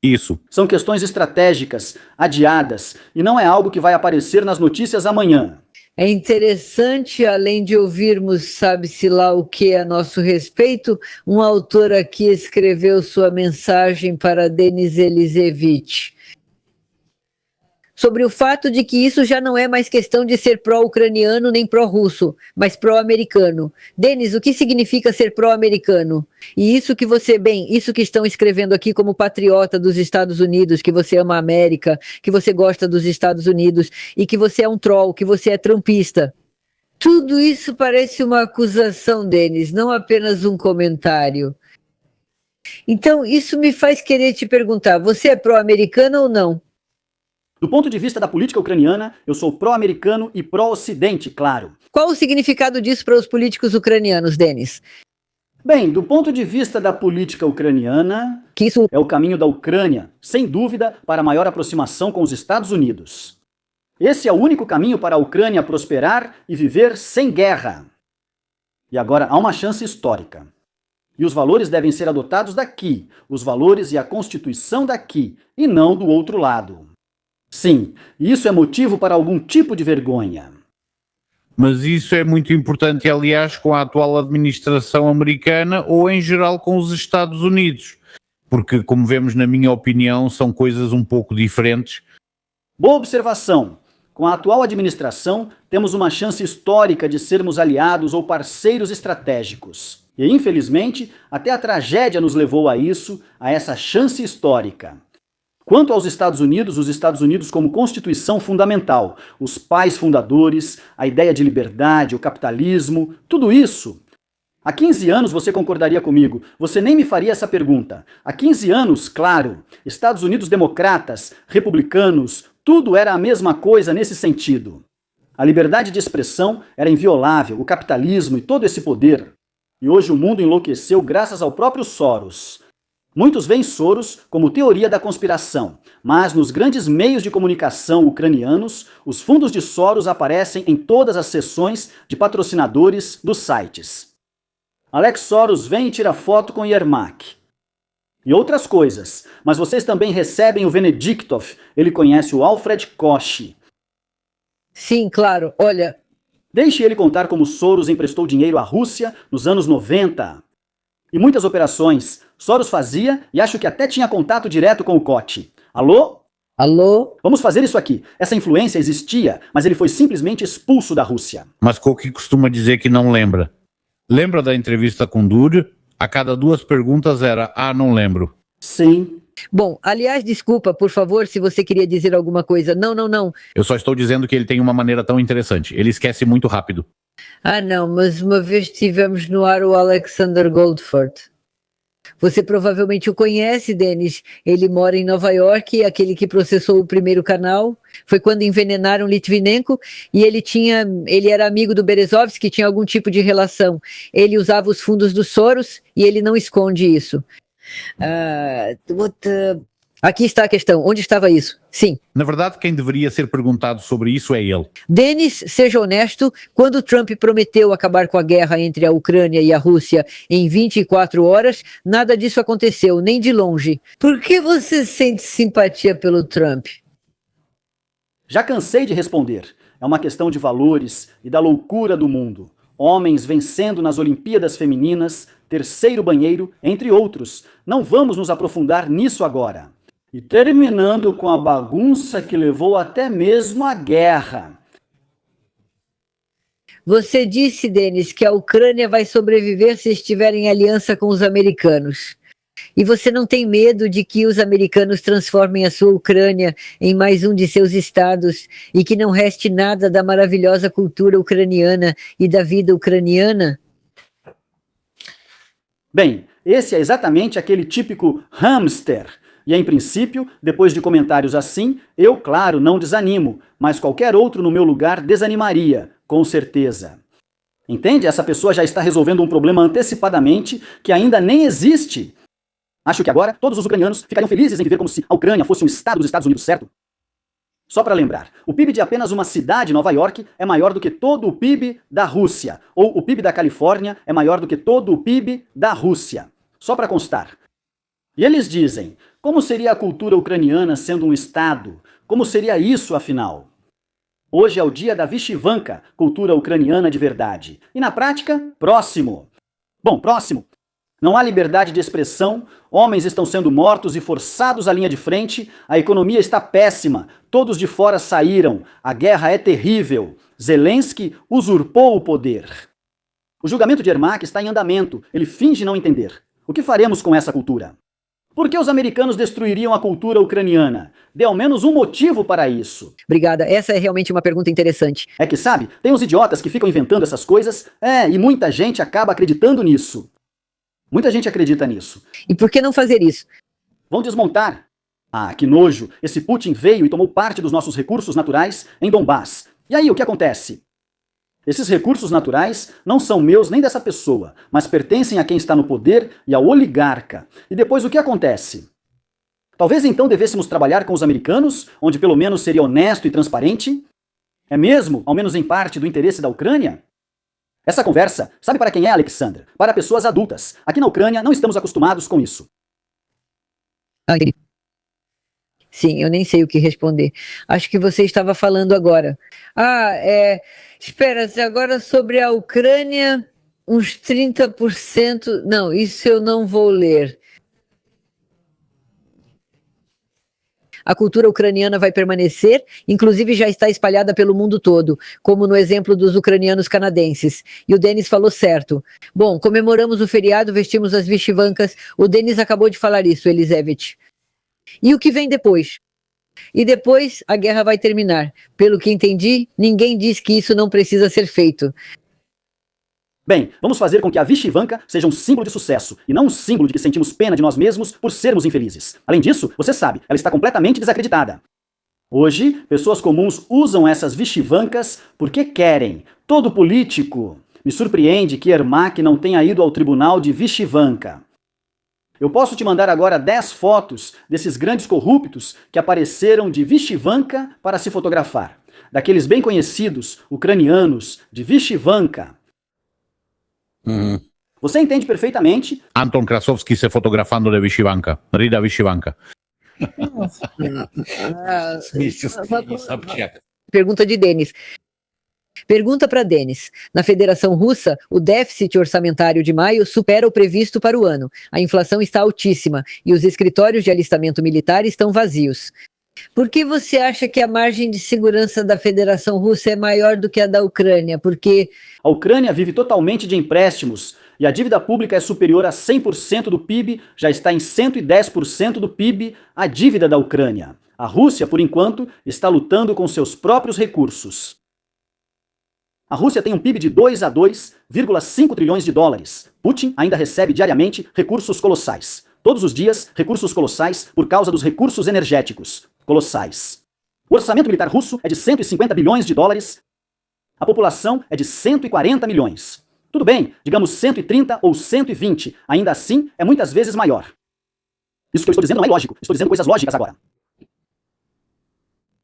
Isso. São questões estratégicas, adiadas, e não é algo que vai aparecer nas notícias amanhã. É interessante, além de ouvirmos sabe-se lá o que a nosso respeito, um autor aqui escreveu sua mensagem para Denis Elisevich sobre o fato de que isso já não é mais questão de ser pró-ucraniano nem pró-russo, mas pró-americano. Denis, o que significa ser pró-americano? E isso que isso que estão escrevendo aqui como patriota dos Estados Unidos, que você ama a América, que você gosta dos Estados Unidos e que você é um troll, que você é trumpista. Tudo isso parece uma acusação, Denis, não apenas um comentário. Então, isso me faz querer te perguntar, você é pró-americano ou não? Do ponto de vista da política ucraniana, eu sou pró-americano e pró-ocidente, claro. Qual o significado disso para os políticos ucranianos, Denis? Bem, do ponto de vista da política ucraniana, Que isso é o caminho da Ucrânia, sem dúvida, para maior aproximação com os Estados Unidos. Esse é o único caminho para a Ucrânia prosperar e viver sem guerra. E agora há uma chance histórica. E os valores devem ser adotados daqui, os valores e a Constituição daqui, e não do outro lado. Sim, isso é motivo para algum tipo de vergonha. Mas isso é muito importante, aliás, com a atual administração americana ou em geral com os Estados Unidos. Porque, como vemos, na minha opinião, são coisas um pouco diferentes. Boa observação. Com a atual administração, temos uma chance histórica de sermos aliados ou parceiros estratégicos. E, infelizmente, até a tragédia nos levou a isso, a essa chance histórica. Quanto aos Estados Unidos, os Estados Unidos como constituição fundamental, os pais fundadores, a ideia de liberdade, o capitalismo, tudo isso. Há 15 anos você concordaria comigo, você nem me faria essa pergunta. Há 15 anos, claro, Estados Unidos democratas, republicanos, tudo era a mesma coisa nesse sentido. A liberdade de expressão era inviolável, o capitalismo e todo esse poder. E hoje o mundo enlouqueceu graças ao próprio Soros. Muitos veem Soros como teoria da conspiração, mas nos grandes meios de comunicação ucranianos, os fundos de Soros aparecem em todas as seções de patrocinadores dos sites. Alex Soros vem e tira foto com Yermak. E outras coisas, mas vocês também recebem o Venediktov, ele conhece o Alfred Koch. Sim, claro, olha... Deixe ele contar como Soros emprestou dinheiro à Rússia nos anos 90. E muitas operações Soros fazia e acho que até tinha contato direto com o Koch. Alô? Alô? Vamos fazer isso aqui. Essa influência existia, mas ele foi simplesmente expulso da Rússia. Mas Koch costuma dizer que não lembra. Lembra da entrevista com Dura? A cada 2 perguntas era, não lembro. Sim. Bom, aliás, desculpa, por favor, se você queria dizer alguma coisa. Não. Eu só estou dizendo que ele tem uma maneira tão interessante. Ele esquece muito rápido. Não, mas uma vez tivemos no ar o Alexander Goldford. Você provavelmente o conhece, Denis. Ele mora em Nova York, aquele que processou o primeiro canal. Foi quando envenenaram Litvinenko e ele era amigo do Berezovsky, que tinha algum tipo de relação. Ele usava os fundos do Soros e ele não esconde isso. Aqui está a questão. Onde estava isso? Sim. Na verdade, quem deveria ser perguntado sobre isso é ele. Denis, seja honesto, quando Trump prometeu acabar com a guerra entre a Ucrânia e a Rússia em 24 horas, nada disso aconteceu, nem de longe. Por que você sente simpatia pelo Trump? Já cansei de responder. É uma questão de valores e da loucura do mundo. Homens vencendo nas Olimpíadas Femininas, terceiro banheiro, entre outros. Não vamos nos aprofundar nisso agora. E terminando com a bagunça que levou até mesmo à guerra. Você disse, Denis, que a Ucrânia vai sobreviver se estiver em aliança com os americanos. E você não tem medo de que os americanos transformem a sua Ucrânia em mais um de seus estados e que não reste nada da maravilhosa cultura ucraniana e da vida ucraniana? Bem, esse é exatamente aquele típico hamster. E em princípio, depois de comentários assim, eu, claro, não desanimo, mas qualquer outro no meu lugar desanimaria, com certeza. Entende? Essa pessoa já está resolvendo um problema antecipadamente que ainda nem existe. Acho que agora todos os ucranianos ficariam felizes em viver como se a Ucrânia fosse um estado dos Estados Unidos, certo? Só para lembrar, o PIB de apenas uma cidade, Nova York, é maior do que todo o PIB da Rússia. Ou o PIB da Califórnia é maior do que todo o PIB da Rússia. Só para constar. E eles dizem, como seria a cultura ucraniana sendo um estado? Como seria isso, afinal? Hoje é o dia da Vyshyvanka, cultura ucraniana de verdade. E na prática, próximo. Bom, próximo. Não há liberdade de expressão, homens estão sendo mortos e forçados à linha de frente, a economia está péssima, todos de fora saíram, a guerra é terrível, Zelensky usurpou o poder. O julgamento de Yermak está em andamento, ele finge não entender. O que faremos com essa cultura? Por que os americanos destruiriam a cultura ucraniana? Dê ao menos um motivo para isso. Obrigada, essa é realmente uma pergunta interessante. É que, sabe, tem uns idiotas que ficam inventando essas coisas, e muita gente acaba acreditando nisso. Muita gente acredita nisso. E por que não fazer isso? Vão desmontar. Ah, que nojo! Esse Putin veio e tomou parte dos nossos recursos naturais em Donbass. E aí, o que acontece? Esses recursos naturais não são meus nem dessa pessoa, mas pertencem a quem está no poder e ao oligarca. E depois o que acontece? Talvez então devêssemos trabalhar com os americanos, onde pelo menos seria honesto e transparente? É mesmo, ao menos em parte, do interesse da Ucrânia? Essa conversa, sabe para quem é, Alexandra? Para pessoas adultas. Aqui na Ucrânia não estamos acostumados com isso. Sim, eu nem sei o que responder. Acho que você estava falando agora. Espera, agora sobre a Ucrânia, uns 30%. Não, isso eu não vou ler. A cultura ucraniana vai permanecer, inclusive já está espalhada pelo mundo todo, como no exemplo dos ucranianos canadenses. E o Denis falou certo. Bom, comemoramos o feriado, vestimos as Vyshyvankas. O Denis acabou de falar isso, Elisevich. E o que vem depois? E depois a guerra vai terminar. Pelo que entendi, ninguém diz que isso não precisa ser feito. Bem, vamos fazer com que a Vyshyvanka seja um símbolo de sucesso, e não um símbolo de que sentimos pena de nós mesmos por sermos infelizes. Além disso, você sabe, ela está completamente desacreditada. Hoje, pessoas comuns usam essas Vyshyvankas porque querem. Todo político. Me surpreende que Yermak não tenha ido ao tribunal de Vyshyvanka. Eu posso te mandar agora 10 fotos desses grandes corruptos que apareceram de Vyshyvanka para se fotografar. Daqueles bem conhecidos, ucranianos, de Vyshyvanka. Você entende perfeitamente. Anton Krasovski se fotografando de Vyshyvanka. Rida Vyshyvanka. Pergunta de Denis. Pergunta para Denis. Na Federação Russa, o déficit orçamentário de maio supera o previsto para o ano. A inflação está altíssima e os escritórios de alistamento militar estão vazios. Por que você acha que a margem de segurança da Federação Russa é maior do que a da Ucrânia? Porque a Ucrânia vive totalmente de empréstimos e a dívida pública é superior a 100% do PIB, já está em 110% do PIB a dívida da Ucrânia. A Rússia, por enquanto, está lutando com seus próprios recursos. A Rússia tem um PIB de 2 a 2,5 trilhões de dólares. Putin ainda recebe diariamente recursos colossais. Todos os dias, recursos colossais por causa dos recursos energéticos. Colossais. O orçamento militar russo é de 150 bilhões de dólares. A população é de 140 milhões. Tudo bem, digamos 130 ou 120. Ainda assim, é muitas vezes maior. Isso que eu estou dizendo não é lógico. Estou dizendo coisas lógicas agora.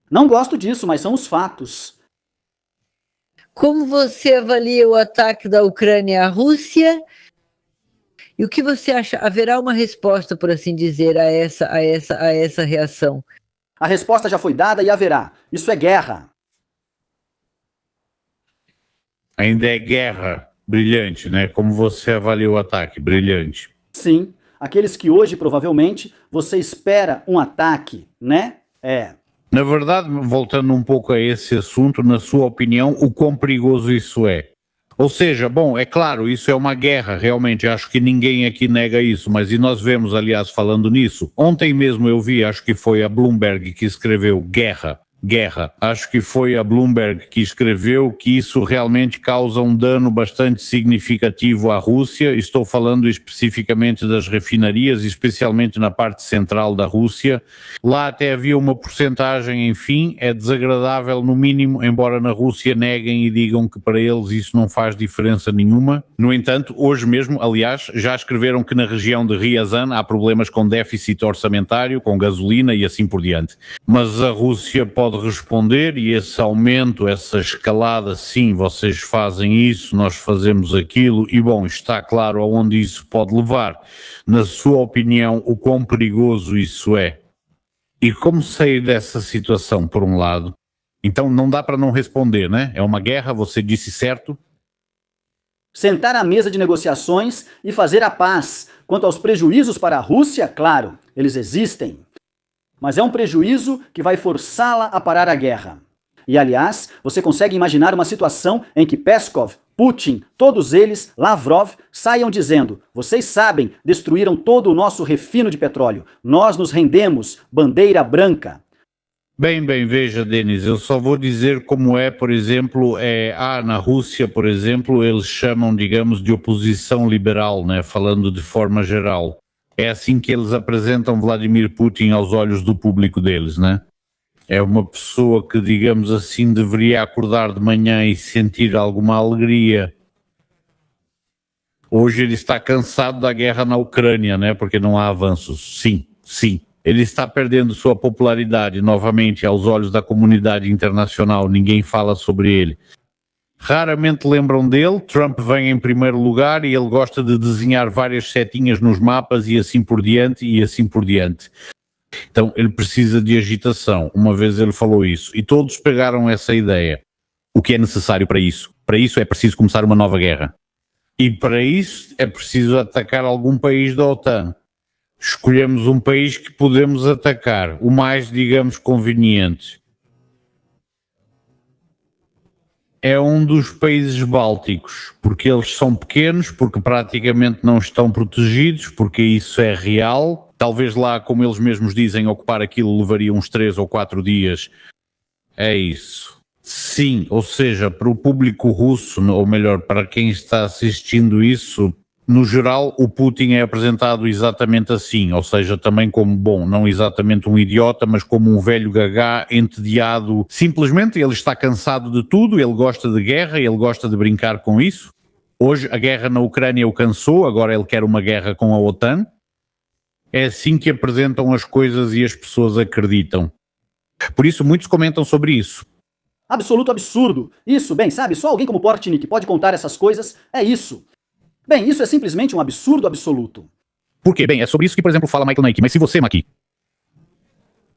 Não gosto disso, mas são os fatos. Como você avalia o ataque da Ucrânia à Rússia? E o que você acha? Haverá uma resposta, por assim dizer, a essa reação? A resposta já foi dada e haverá. Isso é guerra. Ainda é guerra. Brilhante, né? Como você avalia o ataque? Brilhante. Sim. Aqueles que hoje, provavelmente, você espera um ataque, né? Na verdade, voltando um pouco a esse assunto, na sua opinião, o quão perigoso isso é? Ou seja, bom, é claro, isso é uma guerra, realmente, acho que ninguém aqui nega isso, mas e nós vemos, aliás, falando nisso, ontem mesmo eu vi, acho que foi a Bloomberg que escreveu guerra, guerra. Acho que foi a Bloomberg que escreveu que isso realmente causa um dano bastante significativo à Rússia. Estou falando especificamente das refinarias, especialmente na parte central da Rússia. Lá até havia uma porcentagem, enfim, é desagradável no mínimo, embora na Rússia neguem e digam que para eles isso não faz diferença nenhuma. No entanto, hoje mesmo, aliás, já escreveram que na região de Ryazan há problemas com déficit orçamentário, com gasolina e assim por diante. Mas a Rússia pode responder e esse aumento, essa escalada, sim, vocês fazem isso, nós fazemos aquilo e bom, está claro aonde isso pode levar. Na sua opinião, o quão perigoso isso é? E como sair dessa situação, por um lado? Então não dá para não responder, né? É uma guerra, você disse certo? Sentar à mesa de negociações e fazer a paz. Quanto aos prejuízos para a Rússia, claro, eles existem. Mas é um prejuízo que vai forçá-la a parar a guerra. E, aliás, você consegue imaginar uma situação em que Peskov, Putin, todos eles, Lavrov, saiam dizendo: vocês sabem, destruíram todo o nosso refino de petróleo. Nós nos rendemos, bandeira branca. Bem, veja, Denis, eu só vou dizer como é, por exemplo, na Rússia, por exemplo, eles chamam, digamos, de oposição liberal, né, falando de forma geral. É assim que eles apresentam Vladimir Putin aos olhos do público deles, né? É uma pessoa que, digamos assim, deveria acordar de manhã e sentir alguma alegria. Hoje ele está cansado da guerra na Ucrânia, né? Porque não há avanços. Sim. Ele está perdendo sua popularidade novamente aos olhos da comunidade internacional. Ninguém fala sobre ele. Raramente lembram dele. Trump vem em primeiro lugar e ele gosta de desenhar várias setinhas nos mapas e assim por diante e assim por diante. Então ele precisa de agitação. Uma vez ele falou isso e todos pegaram essa ideia. O que é necessário para isso? Para isso é preciso começar uma nova guerra. E para isso é preciso atacar algum país da OTAN. Escolhemos um país que podemos atacar, o mais, digamos, conveniente. É um dos países bálticos, porque eles são pequenos, porque praticamente não estão protegidos, porque isso é real. Talvez lá, como eles mesmos dizem, ocupar aquilo levaria uns 3 ou 4 dias. É isso. Sim, ou seja, para o público russo, ou melhor, para quem está assistindo isso, no geral, o Putin é apresentado exatamente assim, ou seja, também como, bom, não exatamente um idiota, mas como um velho gagá entediado. Simplesmente ele está cansado de tudo, ele gosta de guerra, ele gosta de brincar com isso. Hoje a guerra na Ucrânia o cansou, agora ele quer uma guerra com a OTAN. É assim que apresentam as coisas e as pessoas acreditam. Por isso muitos comentam sobre isso. Absoluto absurdo. Isso, bem, sabe, só alguém como Portnik pode contar essas coisas, é isso. Bem, isso é simplesmente um absurdo absoluto. Por quê? Bem, é sobre isso que, por exemplo, fala Michael Naik. Mas se você, Maqui,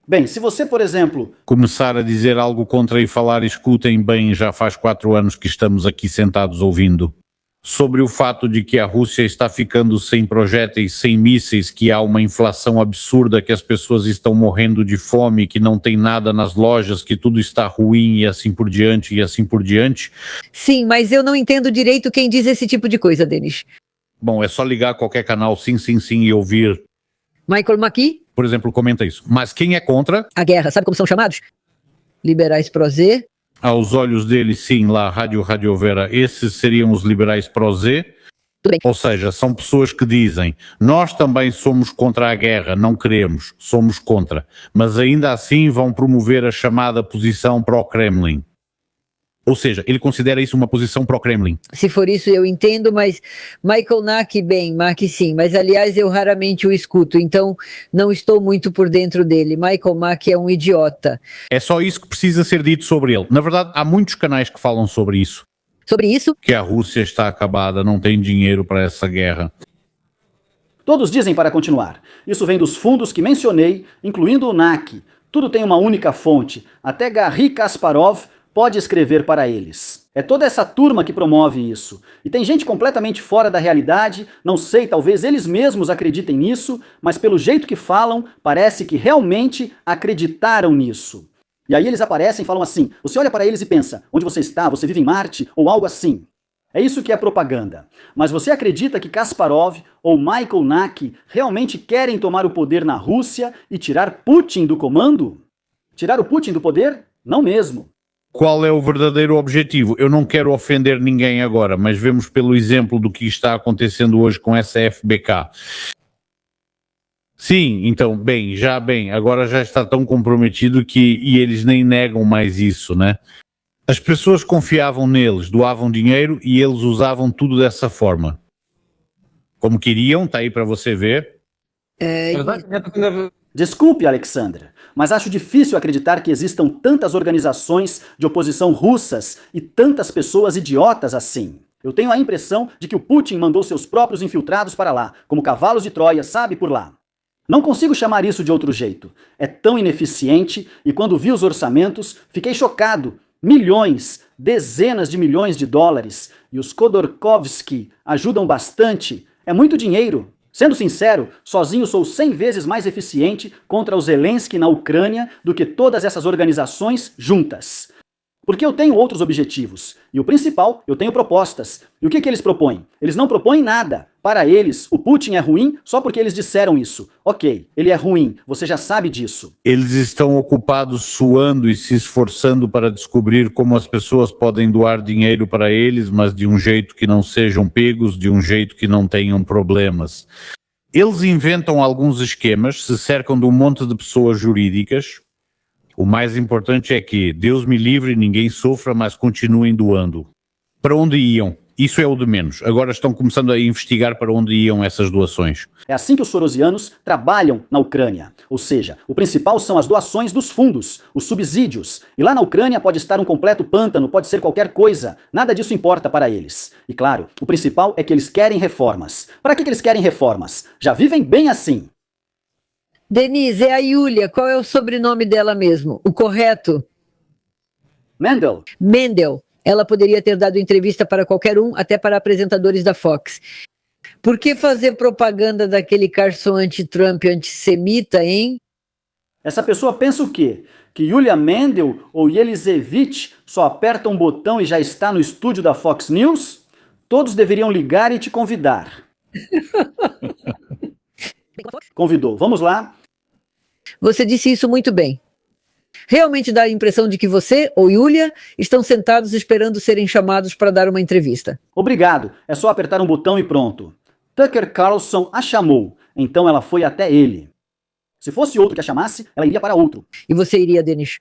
bem, se você, por exemplo, começar a dizer algo contra e falar, escutem bem, já faz 4 anos que estamos aqui sentados ouvindo, sobre o fato de que a Rússia está ficando sem projéteis, sem mísseis, que há uma inflação absurda, que as pessoas estão morrendo de fome, que não tem nada nas lojas, que tudo está ruim e assim por diante, e assim por diante. Sim, mas eu não entendo direito quem diz esse tipo de coisa, Denis. Bom, é só ligar qualquer canal sim e ouvir. Michael Maqui? Por exemplo, comenta isso. Mas quem é contra? A guerra, sabe como são chamados? Liberais pró-Z. Aos olhos dele, sim, lá, Rádio Vera, esses seriam os liberais pró-Z. Ou seja, são pessoas que dizem, nós também somos contra a guerra, não queremos, somos contra, mas ainda assim vão promover a chamada posição pró-Kremlin. Ou seja, ele considera isso uma posição pró-Kremlin. Se for isso eu entendo, mas Michael Nack, bem, Mack sim, mas aliás eu raramente o escuto, então não estou muito por dentro dele. Michael Mack é um idiota. É só isso que precisa ser dito sobre ele. Na verdade, há muitos canais que falam sobre isso. Sobre isso? Que a Rússia está acabada, não tem dinheiro para essa guerra. Todos dizem para continuar. Isso vem dos fundos que mencionei, incluindo o NAC. Tudo tem uma única fonte. Até Garry Kasparov pode escrever para eles. É toda essa turma que promove isso. E tem gente completamente fora da realidade, não sei, talvez eles mesmos acreditem nisso, mas pelo jeito que falam, parece que realmente acreditaram nisso. E aí eles aparecem e falam assim, você olha para eles e pensa, onde você está? Você vive em Marte? Ou algo assim. É isso que é propaganda. Mas você acredita que Kasparov ou Michael Nack realmente querem tomar o poder na Rússia e tirar Putin do comando? Tirar o Putin do poder? Não mesmo. Qual é o verdadeiro objetivo? Eu não quero ofender ninguém agora, mas vemos pelo exemplo do que está acontecendo hoje com essa FBK. Sim, então, agora já está tão comprometido e eles nem negam mais isso, né? As pessoas confiavam neles, doavam dinheiro e eles usavam tudo dessa forma. Como queriam, está aí para você ver. Desculpe, Alexandra, mas acho difícil acreditar que existam tantas organizações de oposição russas e tantas pessoas idiotas assim. Eu tenho a impressão de que o Putin mandou seus próprios infiltrados para lá, como cavalos de Troia, sabe, por lá. Não consigo chamar isso de outro jeito. É tão ineficiente e quando vi os orçamentos, fiquei chocado. Milhões, dezenas de milhões de dólares. E os Khodorkovsky ajudam bastante. É muito dinheiro. Sendo sincero, sozinho sou 100 vezes mais eficiente contra o Zelensky na Ucrânia do que todas essas organizações juntas. Porque eu tenho outros objetivos. E o principal, eu tenho propostas. E o que eles propõem? Eles não propõem nada. Para eles, o Putin é ruim só porque eles disseram isso. Ok, ele é ruim, você já sabe disso. Eles estão ocupados suando e se esforçando para descobrir como as pessoas podem doar dinheiro para eles, mas de um jeito que não sejam pegos, de um jeito que não tenham problemas. Eles inventam alguns esquemas, se cercam de um monte de pessoas jurídicas. O mais importante é que Deus me livre, ninguém sofra, mas continuem doando. Para onde iam? Isso é o de menos. Agora estão começando a investigar para onde iam essas doações. É assim que os sorosianos trabalham na Ucrânia. Ou seja, o principal são as doações dos fundos, os subsídios. E lá na Ucrânia pode estar um completo pântano, pode ser qualquer coisa. Nada disso importa para eles. E claro, o principal é que eles querem reformas. Para que eles querem reformas? Já vivem bem assim. Denise, é a Yulia. Qual é o sobrenome dela mesmo? O correto? Mendel. Mendel. Ela poderia ter dado entrevista para qualquer um, até para apresentadores da Fox. Por que fazer propaganda daquele Carson anti-Trump, antissemita, hein? Essa pessoa pensa o quê? Que Yulia Mendel ou Yelizevich só aperta um botão e já está no estúdio da Fox News? Todos deveriam ligar e te convidar. Convidou. Vamos lá? Você disse isso muito bem. Realmente dá a impressão de que você ou Yulia estão sentados esperando serem chamados para dar uma entrevista. Obrigado. É só apertar um botão e pronto. Tucker Carlson a chamou, então ela foi até ele. Se fosse outro que a chamasse, ela iria para outro. E você iria, Denis?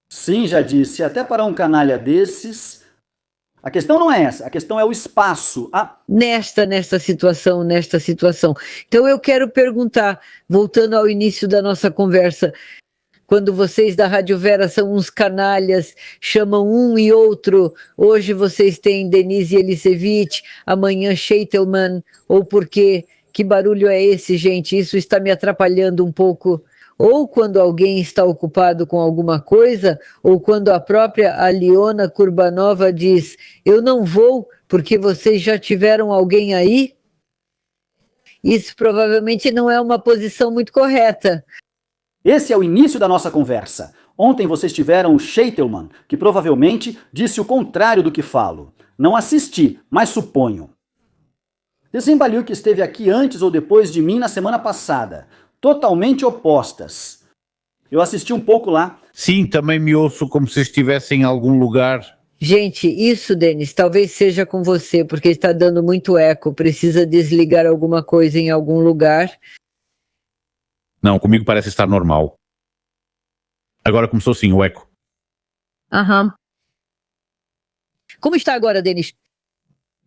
Sim, já disse. Até para um canalha desses... A questão não é essa, a questão é o espaço. Nesta situação. Então eu quero perguntar, voltando ao início da nossa conversa, quando vocês da Rádio Vera são uns canalhas, chamam um e outro, hoje vocês têm Denise Elisevich, amanhã Sheitelman, ou porque, que barulho é esse, gente? Isso está me atrapalhando um pouco. Ou quando alguém está ocupado com alguma coisa, ou quando a própria Aliona Kurbanova diz, eu não vou porque vocês já tiveram alguém aí? Isso provavelmente não é uma posição muito correta. Esse é o início da nossa conversa. Ontem vocês tiveram o Sheitelman, que provavelmente disse o contrário do que falo. Não assisti, mas suponho. Desembaliu que esteve aqui antes ou depois de mim na semana passada. Totalmente opostas. Eu assisti um pouco lá. Sim, também me ouço como se estivesse em algum lugar. Gente, isso, Denis, talvez seja com você, porque está dando muito eco. Precisa desligar alguma coisa em algum lugar. Não, comigo parece estar normal. Agora começou sim o eco. Aham. Como está agora, Denis?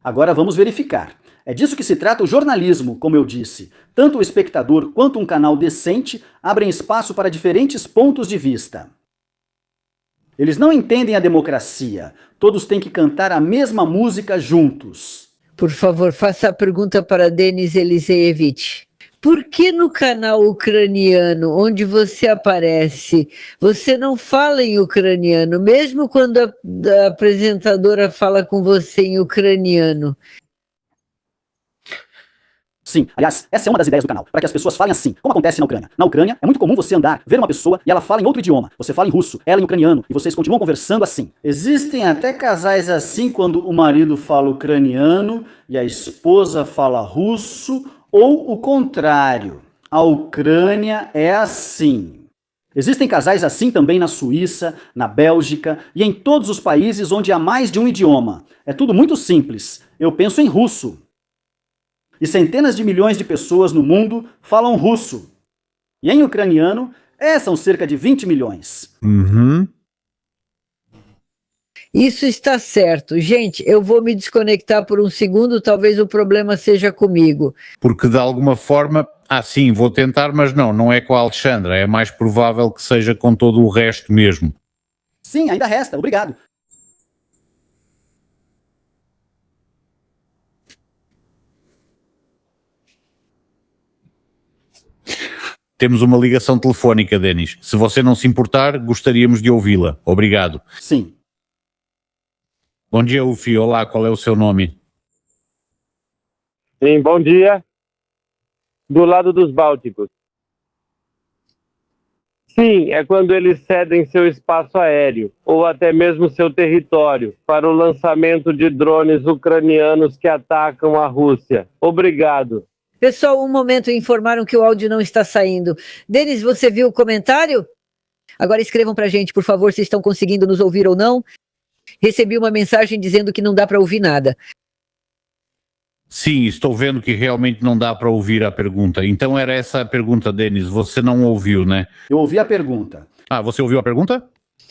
Agora vamos verificar. É disso que se trata o jornalismo, como eu disse. Tanto o espectador quanto um canal decente abrem espaço para diferentes pontos de vista. Eles não entendem a democracia. Todos têm que cantar a mesma música juntos. Por favor, faça a pergunta para Denis Elisevich. Por que no canal ucraniano, onde você aparece, você não fala em ucraniano, mesmo quando a apresentadora fala com você em ucraniano? Sim, aliás, essa é uma das ideias do canal, para que as pessoas falem assim, como acontece na Ucrânia. Na Ucrânia, é muito comum você andar, ver uma pessoa e ela fala em outro idioma. Você fala em russo, ela em ucraniano, e vocês continuam conversando assim. Existem até casais assim quando o marido fala ucraniano e a esposa fala russo, ou o contrário. A Ucrânia é assim. Existem casais assim também na Suíça, na Bélgica e em todos os países onde há mais de um idioma. É tudo muito simples. Eu penso em russo. E centenas de milhões de pessoas no mundo falam russo. E em ucraniano, são cerca de 20 milhões. Uhum. Isso está certo. Gente, eu vou me desconectar por um segundo, talvez o problema seja comigo. Porque de alguma forma, sim, vou tentar, mas não é com a Alexandra, é mais provável que seja com todo o resto mesmo. Sim, ainda resta, obrigado. Temos uma ligação telefónica, Denis. Se você não se importar, gostaríamos de ouvi-la. Obrigado. Sim. Bom dia, Ufi. Olá, qual é o seu nome? Sim, bom dia. Do lado dos Bálticos. Sim, é quando eles cedem seu espaço aéreo, ou até mesmo seu território, para o lançamento de drones ucranianos que atacam a Rússia. Obrigado. Pessoal, um momento, informaram que o áudio não está saindo. Denis, você viu o comentário? Agora escrevam pra gente, por favor, se estão conseguindo nos ouvir ou não. Recebi uma mensagem dizendo que não dá para ouvir nada. Sim, estou vendo que realmente não dá para ouvir a pergunta. Então era essa a pergunta, Denis. Você não ouviu, né? Eu ouvi a pergunta. Você ouviu a pergunta?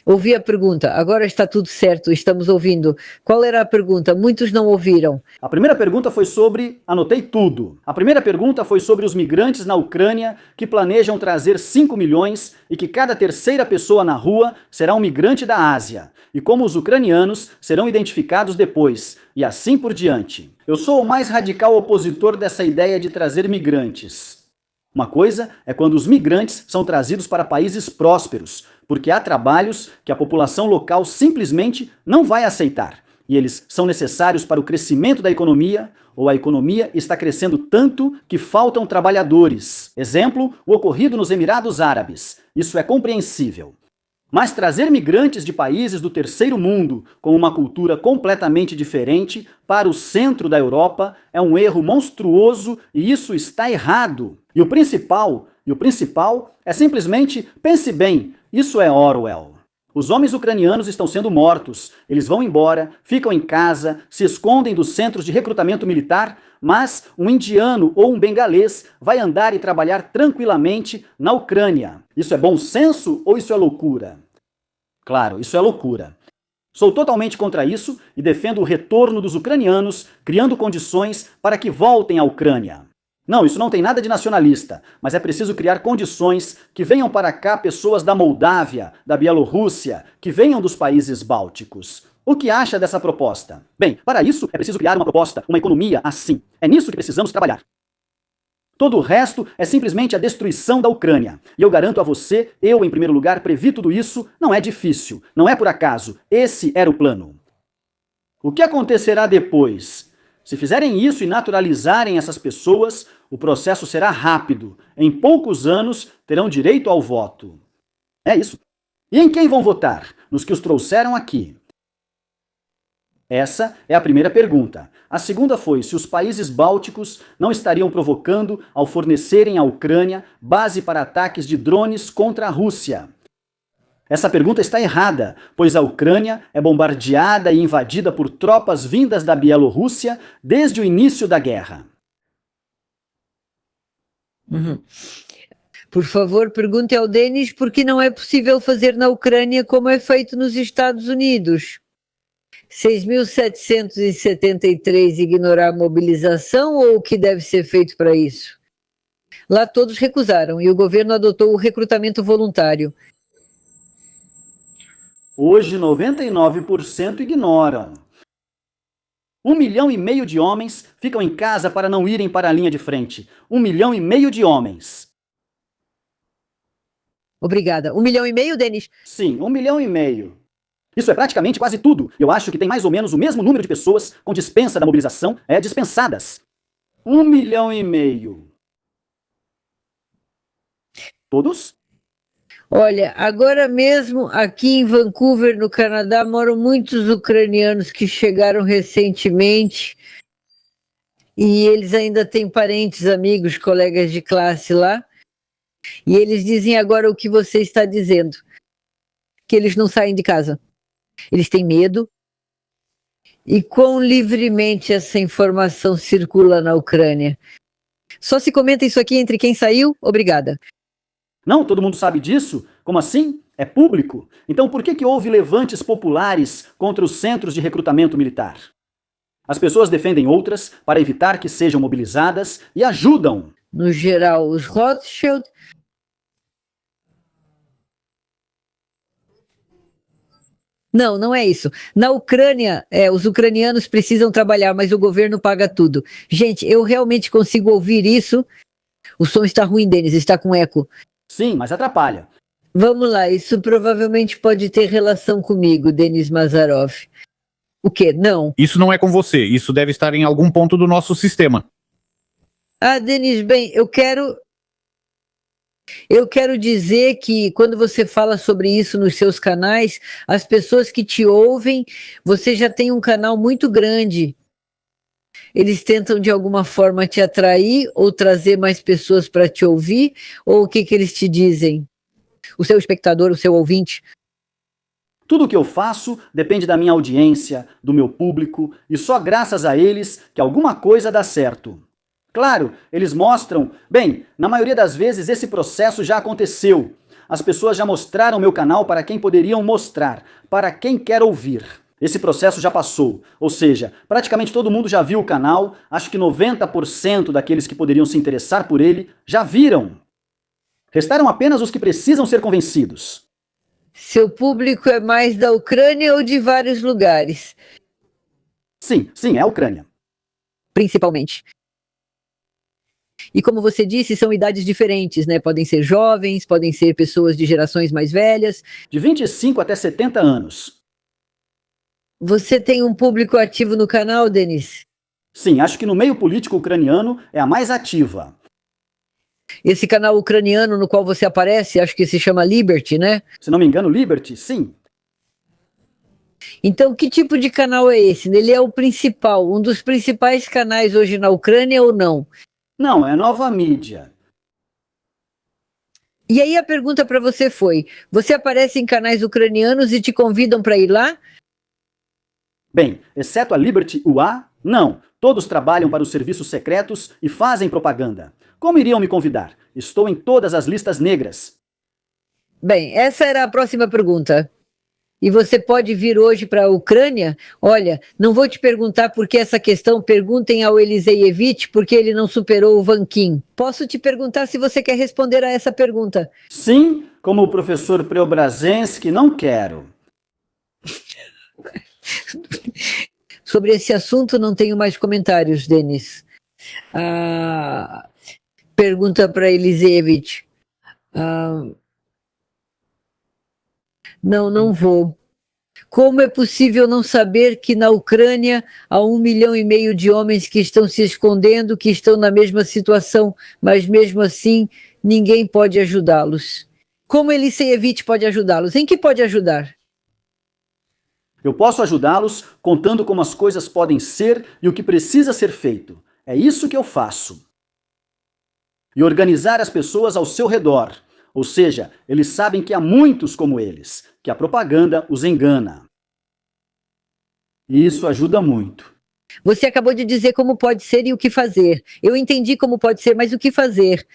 Ouvi a pergunta, agora está tudo certo, estamos ouvindo. Qual era a pergunta? Muitos não ouviram. A primeira pergunta foi sobre... Anotei tudo. A primeira pergunta foi sobre os migrantes na Ucrânia que planejam trazer 5 milhões e que cada terceira pessoa na rua será um migrante da Ásia. E como os ucranianos serão identificados depois. E assim por diante. Eu sou o mais radical opositor dessa ideia de trazer migrantes. Uma coisa é quando os migrantes são trazidos para países prósperos, porque há trabalhos que a população local simplesmente não vai aceitar. E eles são necessários para o crescimento da economia, ou a economia está crescendo tanto que faltam trabalhadores. Exemplo, o ocorrido nos Emirados Árabes. Isso é compreensível. Mas trazer migrantes de países do terceiro mundo, com uma cultura completamente diferente, para o centro da Europa é um erro monstruoso e isso está errado. E o principal é simplesmente, pense bem, isso é Orwell. Os homens ucranianos estão sendo mortos, eles vão embora, ficam em casa, se escondem dos centros de recrutamento militar, mas um indiano ou um bengalês vai andar e trabalhar tranquilamente na Ucrânia. Isso é bom senso ou isso é loucura? Claro, isso é loucura. Sou totalmente contra isso e defendo o retorno dos ucranianos, criando condições para que voltem à Ucrânia. Não, isso não tem nada de nacionalista, mas é preciso criar condições que venham para cá pessoas da Moldávia, da Bielorrússia, que venham dos países bálticos. O que acha dessa proposta? Bem, para isso é preciso criar uma proposta, uma economia assim. É nisso que precisamos trabalhar. Todo o resto é simplesmente a destruição da Ucrânia. E eu garanto a você, eu em primeiro lugar previ tudo isso, não é difícil, não é por acaso, esse era o plano. O que acontecerá depois? Se fizerem isso e naturalizarem essas pessoas, o processo será rápido. Em poucos anos terão direito ao voto. É isso. E em quem vão votar? Nos que os trouxeram aqui. Essa é a primeira pergunta. A segunda foi se os países bálticos não estariam provocando ao fornecerem à Ucrânia base para ataques de drones contra a Rússia. Essa pergunta está errada, pois a Ucrânia é bombardeada e invadida por tropas vindas da Bielorrússia desde o início da guerra. Por favor, pergunte ao Denis por que não é possível fazer na Ucrânia como é feito nos Estados Unidos. 6.773 ignorar a mobilização ou o que deve ser feito para isso? Lá todos recusaram e o governo adotou o recrutamento voluntário. Hoje 99% ignoram. 1,5 milhão de homens ficam em casa para não irem para a linha de frente. 1,5 milhão de homens. Obrigada. 1,5 milhão, Denis? Sim, 1,5 milhão. Isso é praticamente quase tudo. Eu acho que tem mais ou menos o mesmo número de pessoas com dispensa da mobilização, dispensadas. 1,5 milhão. Todos? Olha, agora mesmo aqui em Vancouver, no Canadá, moram muitos ucranianos que chegaram recentemente e eles ainda têm parentes, amigos, colegas de classe lá. E eles dizem agora o que você está dizendo, que eles não saem de casa. Eles têm medo. E quão livremente essa informação circula na Ucrânia? Só se comenta isso aqui entre quem saiu? Obrigada. Não, todo mundo sabe disso? Como assim? É público? Então por que houve levantes populares contra os centros de recrutamento militar? As pessoas defendem outras para evitar que sejam mobilizadas e ajudam. No geral, os Rothschild. Não, não é isso. Na Ucrânia, os ucranianos precisam trabalhar, mas o governo paga tudo. Gente, eu realmente consigo ouvir isso. O som está ruim, Denis, está com eco. Sim, mas atrapalha. Vamos lá, isso provavelmente pode ter relação comigo, Denis Mazarov. O quê? Não. Isso não é com você, isso deve estar em algum ponto do nosso sistema. Ah, Denis, bem, eu quero dizer que quando você fala sobre isso nos seus canais, as pessoas que te ouvem, você já tem um canal muito grande. Eles tentam de alguma forma te atrair ou trazer mais pessoas para te ouvir? Ou o que eles te dizem? O seu espectador, o seu ouvinte? Tudo o que eu faço depende da minha audiência, do meu público, e só graças a eles que alguma coisa dá certo. Claro, eles mostram... Bem, na maioria das vezes esse processo já aconteceu. As pessoas já mostraram meu canal para quem poderiam mostrar, para quem quer ouvir. Esse processo já passou, ou seja, praticamente todo mundo já viu o canal, acho que 90% daqueles que poderiam se interessar por ele já viram. Restaram apenas os que precisam ser convencidos. Seu público é mais da Ucrânia ou de vários lugares? Sim, é a Ucrânia. Principalmente. E como você disse, são idades diferentes, né? Podem ser jovens, podem ser pessoas de gerações mais velhas. De 25 até 70 anos. Você tem um público ativo no canal, Denis? Sim, acho que no meio político ucraniano é a mais ativa. Esse canal ucraniano no qual você aparece, acho que se chama Liberty, né? Se não me engano, Liberty, sim. Então, que tipo de canal é esse? Ele é o principal, um dos principais canais hoje na Ucrânia ou não? Não, é nova mídia. E aí a pergunta para você foi, você aparece em canais ucranianos e te convidam para ir lá? Bem, exceto a Liberty UA, não. Todos trabalham para os serviços secretos e fazem propaganda. Como iriam me convidar? Estou em todas as listas negras. Bem, essa era a próxima pergunta. E você pode vir hoje para a Ucrânia? Olha, não vou te perguntar por que essa questão, perguntem ao Eliseievich porque ele não superou o Vankin. Posso te perguntar se você quer responder a essa pergunta? Sim, como o professor Preobrazensky, não quero. Sobre esse assunto não tenho mais comentários, Denis. Pergunta para Eliseievich. Não vou. Como é possível não saber que na Ucrânia há 1,5 milhão de homens que estão se escondendo, que estão na mesma situação, mas mesmo assim ninguém pode ajudá-los? Como Eliseievich pode ajudá-los? Em que pode ajudar? Eu posso ajudá-los contando como as coisas podem ser e o que precisa ser feito. É isso que eu faço. E organizar as pessoas ao seu redor. Ou seja, eles sabem que há muitos como eles, que a propaganda os engana. E isso ajuda muito. Você acabou de dizer como pode ser e o que fazer. Eu entendi como pode ser, mas o que fazer?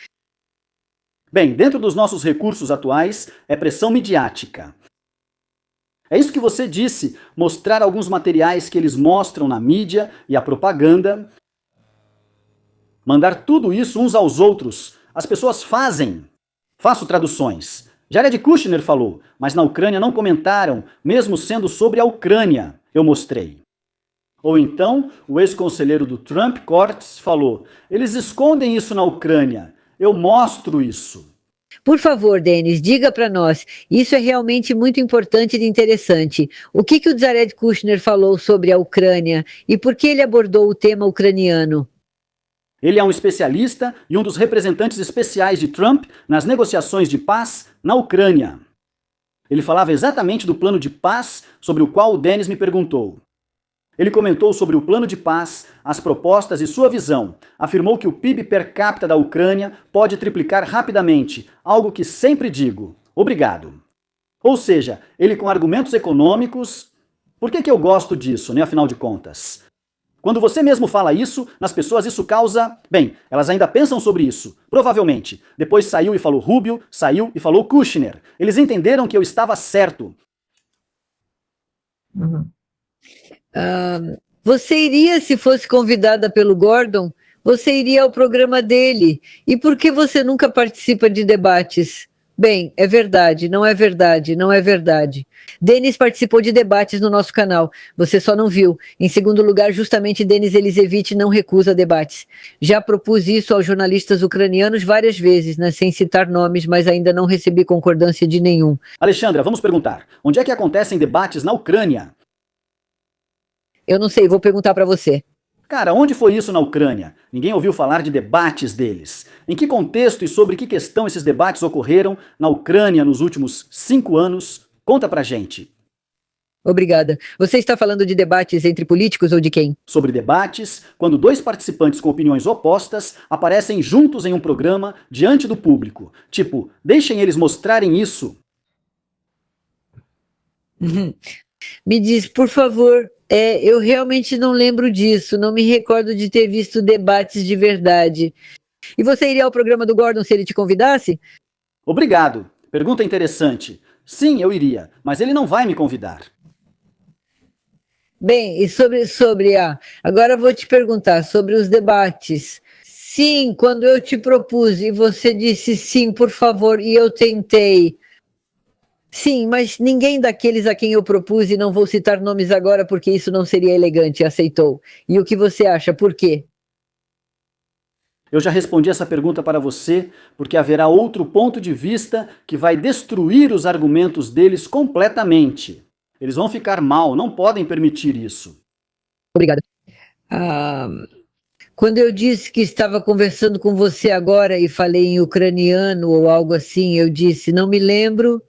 Bem, dentro dos nossos recursos atuais, é pressão midiática. É isso que você disse, mostrar alguns materiais que eles mostram na mídia e a propaganda. Mandar tudo isso uns aos outros. As pessoas fazem. Faço traduções. Jared Kushner falou, mas na Ucrânia não comentaram, mesmo sendo sobre a Ucrânia, eu mostrei. Ou então, o ex-conselheiro do Trump, Cortes, falou, eles escondem isso na Ucrânia, eu mostro isso. Por favor, Denis, diga para nós, isso é realmente muito importante e interessante. O que o Jared Kushner falou sobre a Ucrânia e por que ele abordou o tema ucraniano? Ele é um especialista e um dos representantes especiais de Trump nas negociações de paz na Ucrânia. Ele falava exatamente do plano de paz sobre o qual o Denis me perguntou. Ele comentou sobre o plano de paz, as propostas e sua visão. Afirmou que o PIB per capita da Ucrânia pode triplicar rapidamente, algo que sempre digo. Obrigado. Ou seja, ele com argumentos econômicos. Por que eu gosto disso, né, afinal de contas? Quando você mesmo fala isso, nas pessoas isso causa... Bem, elas ainda pensam sobre isso, provavelmente. Depois saiu e falou Rubio, saiu e falou Kushner. Eles entenderam que eu estava certo. Você iria, se fosse convidada pelo Gordon, você iria ao programa dele. E por que você nunca participa de debates? Bem, é verdade, não é verdade, não é verdade. Denis participou de debates no nosso canal, você só não viu. Em segundo lugar, justamente Denis Elisevich não recusa debates. Já propus isso aos jornalistas ucranianos várias vezes, né, sem citar nomes, mas ainda não recebi concordância de nenhum. Alexandra, vamos perguntar. Onde é que acontecem debates na Ucrânia? Eu não sei, vou perguntar para você. Cara, onde foi isso na Ucrânia? Ninguém ouviu falar de debates deles. Em que contexto e sobre que questão esses debates ocorreram na Ucrânia nos últimos 5 anos? Conta pra gente. Obrigada. Você está falando de debates entre políticos ou de quem? Sobre debates, quando 2 participantes com opiniões opostas aparecem juntos em um programa diante do público. Tipo, deixem eles mostrarem isso. Me diz, por favor... eu realmente não lembro disso, não me recordo de ter visto debates de verdade. E você iria ao programa do Gordon se ele te convidasse? Obrigado. Pergunta interessante. Sim, eu iria, mas ele não vai me convidar. Bem, e agora vou te perguntar sobre os debates. Sim, quando eu te propus e você disse sim, por favor, e eu tentei... Sim, mas ninguém daqueles a quem eu propus, e não vou citar nomes agora porque isso não seria elegante, aceitou. E o que você acha? Por quê? Eu já respondi essa pergunta para você, porque haverá outro ponto de vista que vai destruir os argumentos deles completamente. Eles vão ficar mal, não podem permitir isso. Obrigada. Quando eu disse que estava conversando com você agora e falei em ucraniano ou algo assim, eu disse, não me lembro...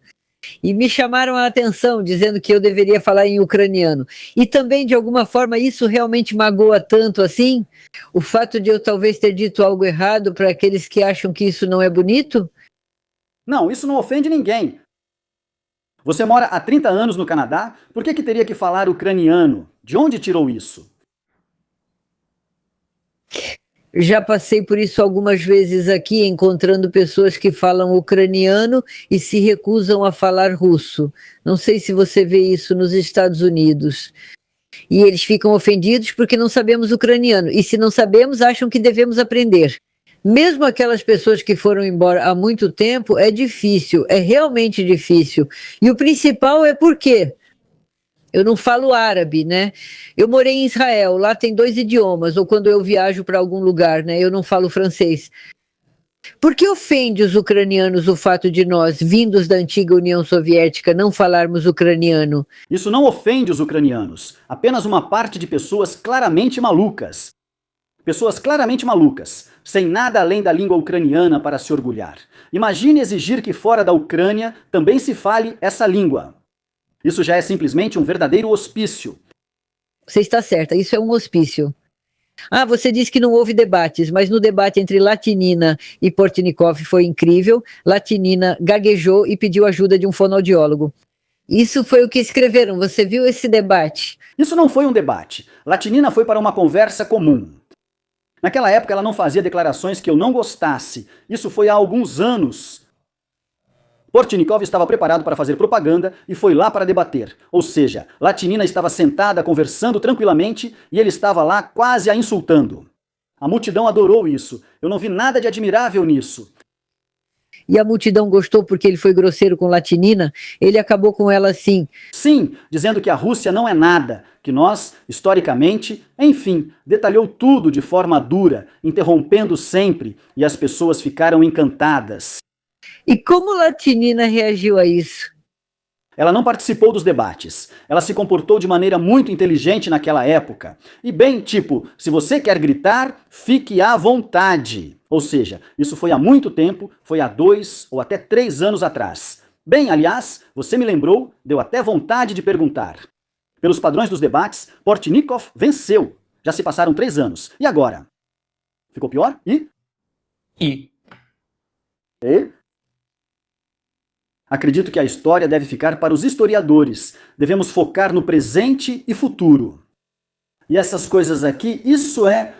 E me chamaram a atenção, dizendo que eu deveria falar em ucraniano. E também, de alguma forma, isso realmente magoa tanto assim? O fato de eu talvez ter dito algo errado para aqueles que acham que isso não é bonito? Não, isso não ofende ninguém. Você mora há 30 anos no Canadá, por que teria que falar ucraniano? De onde tirou isso? Já passei por isso algumas vezes aqui, encontrando pessoas que falam ucraniano e se recusam a falar russo. Não sei se você vê isso nos Estados Unidos. E eles ficam ofendidos porque não sabemos ucraniano. E se não sabemos, acham que devemos aprender. Mesmo aquelas pessoas que foram embora há muito tempo, é difícil, é realmente difícil. E o principal é por quê? Eu não falo árabe, né? Eu morei em Israel, lá tem 2 idiomas, ou quando eu viajo para algum lugar, né? Eu não falo francês. Por que ofende os ucranianos o fato de nós, vindos da antiga União Soviética, não falarmos ucraniano? Isso não ofende os ucranianos, apenas uma parte de pessoas claramente malucas. Pessoas claramente malucas, sem nada além da língua ucraniana para se orgulhar. Imagine exigir que fora da Ucrânia também se fale essa língua. Isso já é simplesmente um verdadeiro hospício. Você está certa, isso é um hospício. Você disse que não houve debates, mas no debate entre Latinina e Portnikov foi incrível. Latinina gaguejou e pediu ajuda de um fonoaudiólogo. Isso foi o que escreveram, você viu esse debate? Isso não foi um debate. Latinina foi para uma conversa comum. Naquela época ela não fazia declarações que eu não gostasse. Isso foi há alguns anos. Portnikov estava preparado para fazer propaganda e foi lá para debater. Ou seja, Latinina estava sentada conversando tranquilamente e ele estava lá quase a insultando. A multidão adorou isso. Eu não vi nada de admirável nisso. E a multidão gostou porque ele foi grosseiro com Latinina? Ele acabou com ela assim? Sim, dizendo que a Rússia não é nada, que nós, historicamente, enfim, detalhou tudo de forma dura, interrompendo sempre, e as pessoas ficaram encantadas. E como Latinina reagiu a isso? Ela não participou dos debates. Ela se comportou de maneira muito inteligente naquela época. E bem, tipo, se você quer gritar, fique à vontade. Ou seja, isso foi há muito tempo, foi há 2 ou até 3 anos atrás. Bem, aliás, você me lembrou, deu até vontade de perguntar. Pelos padrões dos debates, Portnikov venceu. Já se passaram 3 anos. E agora? Ficou pior? E? Acredito que a história deve ficar para os historiadores. Devemos focar no presente e futuro. E essas coisas aqui, isso é...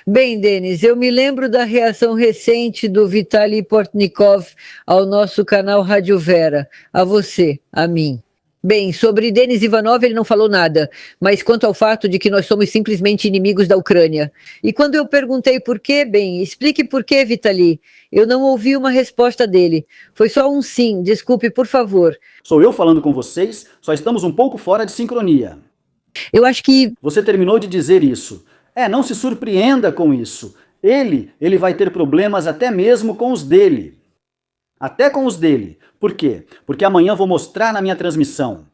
Bem, Denis, eu me lembro da reação recente do Vitaly Portnikov ao nosso canal Rádio Vera, a você, a mim. Bem, sobre Denis Ivanov ele não falou nada, mas quanto ao fato de que nós somos simplesmente inimigos da Ucrânia. E quando eu perguntei por quê, bem, explique por quê, Vitaly. Eu não ouvi uma resposta dele. Foi só um sim, desculpe, por favor. Sou eu falando com vocês, só estamos um pouco fora de sincronia. Eu acho que... Você terminou de dizer isso. Não se surpreenda com isso. Ele vai ter problemas até mesmo com os dele. Até com os dele. Por quê? Porque amanhã vou mostrar na minha transmissão.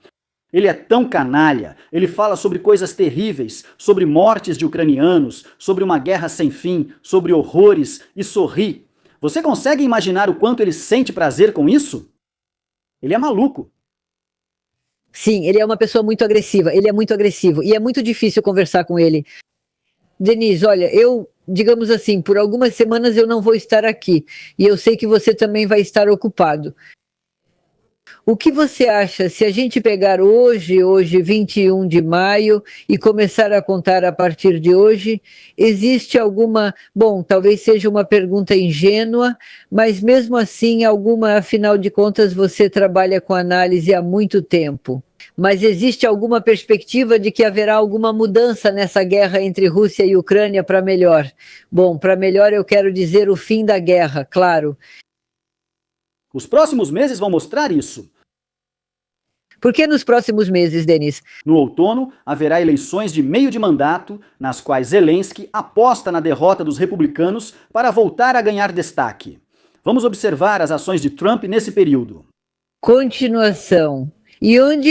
Ele é tão canalha, ele fala sobre coisas terríveis, sobre mortes de ucranianos, sobre uma guerra sem fim, sobre horrores e sorri. Você consegue imaginar o quanto ele sente prazer com isso? Ele é maluco. Sim, ele é uma pessoa muito agressiva, ele é muito agressivo e é muito difícil conversar com ele. Denise, olha, digamos assim, por algumas semanas eu não vou estar aqui e eu sei que você também vai estar ocupado. O que você acha se a gente pegar hoje, 21 de maio, e começar a contar a partir de hoje? Existe alguma, bom, talvez seja uma pergunta ingênua, mas mesmo assim, afinal de contas, você trabalha com análise há muito tempo. Mas existe alguma perspectiva de que haverá alguma mudança nessa guerra entre Rússia e Ucrânia para melhor? Bom, para melhor eu quero dizer o fim da guerra, claro. Os próximos meses vão mostrar isso. Por que nos próximos meses, Denis? No outono, haverá eleições de meio de mandato, nas quais Zelensky aposta na derrota dos republicanos para voltar a ganhar destaque. Vamos observar as ações de Trump nesse período. Continuação. E onde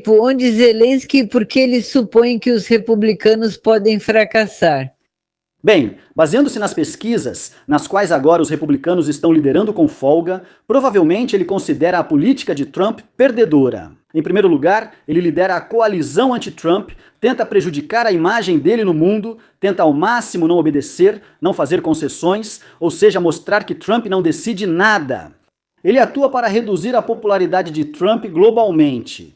onde Zelensky, porque ele supõe que os republicanos podem fracassar? Bem, baseando-se nas pesquisas, nas quais agora os republicanos estão liderando com folga, provavelmente ele considera a política de Trump perdedora. Em primeiro lugar, ele lidera a coalizão anti-Trump, tenta prejudicar a imagem dele no mundo, tenta ao máximo não obedecer, não fazer concessões, ou seja, mostrar que Trump não decide nada. Ele atua para reduzir a popularidade de Trump globalmente.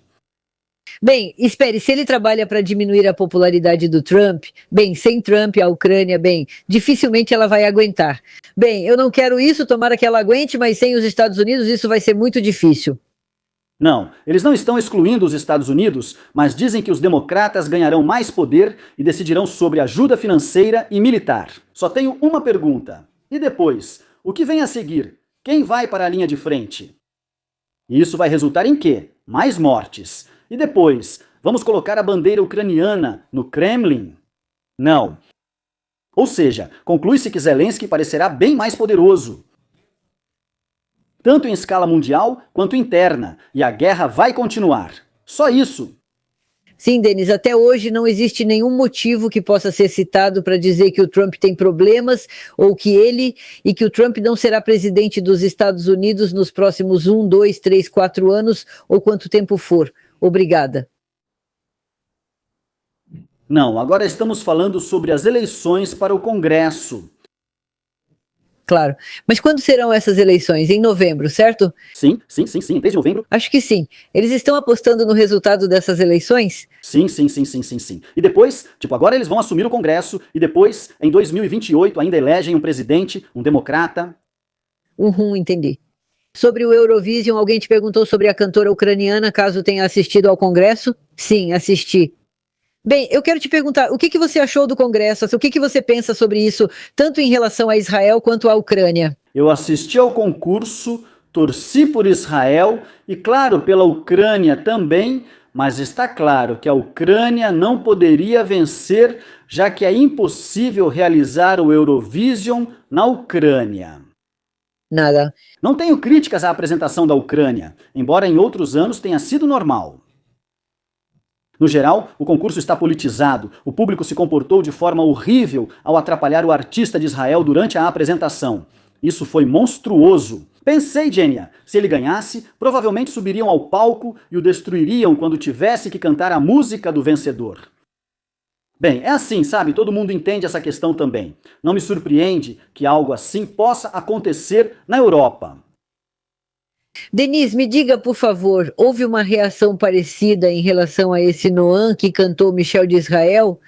Bem, espere, se ele trabalha para diminuir a popularidade do Trump, bem, sem Trump, a Ucrânia, bem, dificilmente ela vai aguentar. Bem, eu não quero isso, tomara que ela aguente, mas sem os Estados Unidos isso vai ser muito difícil. Não, eles não estão excluindo os Estados Unidos, mas dizem que os democratas ganharão mais poder e decidirão sobre ajuda financeira e militar. Só tenho uma pergunta. E depois? O que vem a seguir? Quem vai para a linha de frente? E isso vai resultar em quê? Mais mortes. E depois, vamos colocar a bandeira ucraniana no Kremlin? Não. Ou seja, conclui-se que Zelensky parecerá bem mais poderoso. Tanto em escala mundial quanto interna, e a guerra vai continuar. Só isso. Sim, Denis, até hoje não existe nenhum motivo que possa ser citado para dizer que o Trump tem problemas ou que o Trump não será presidente dos Estados Unidos nos próximos 1, 2, 3, 4 anos ou quanto tempo for. Obrigada. Não, agora estamos falando sobre as eleições para o Congresso. Claro. Mas quando serão essas eleições? Em novembro, certo? Sim, desde novembro. Acho que sim. Eles estão apostando no resultado dessas eleições? Sim. E depois, agora eles vão assumir o Congresso e depois, em 2028, ainda elegem um presidente, um democrata. Entendi. Sobre o Eurovision, alguém te perguntou sobre a cantora ucraniana, caso tenha assistido ao Congresso? Sim, assisti. Bem, eu quero te perguntar, o que você achou do Congresso? O que você pensa sobre isso, tanto em relação a Israel quanto à Ucrânia? Eu assisti ao concurso, torci por Israel e, claro, pela Ucrânia também, mas está claro que a Ucrânia não poderia vencer, já que é impossível realizar o Eurovision na Ucrânia. Nada. Não tenho críticas à apresentação da Ucrânia, embora em outros anos tenha sido normal. No geral, o concurso está politizado, o público se comportou de forma horrível ao atrapalhar o artista de Israel durante a apresentação. Isso foi monstruoso. Pensei, Gênia, se ele ganhasse, provavelmente subiriam ao palco e o destruiriam quando tivesse que cantar a música do vencedor. Bem, é assim, sabe? Todo mundo entende essa questão também. Não me surpreende que algo assim possa acontecer na Europa. Denise, me diga, por favor, houve uma reação parecida em relação a esse Noam que cantou Michel de Israel?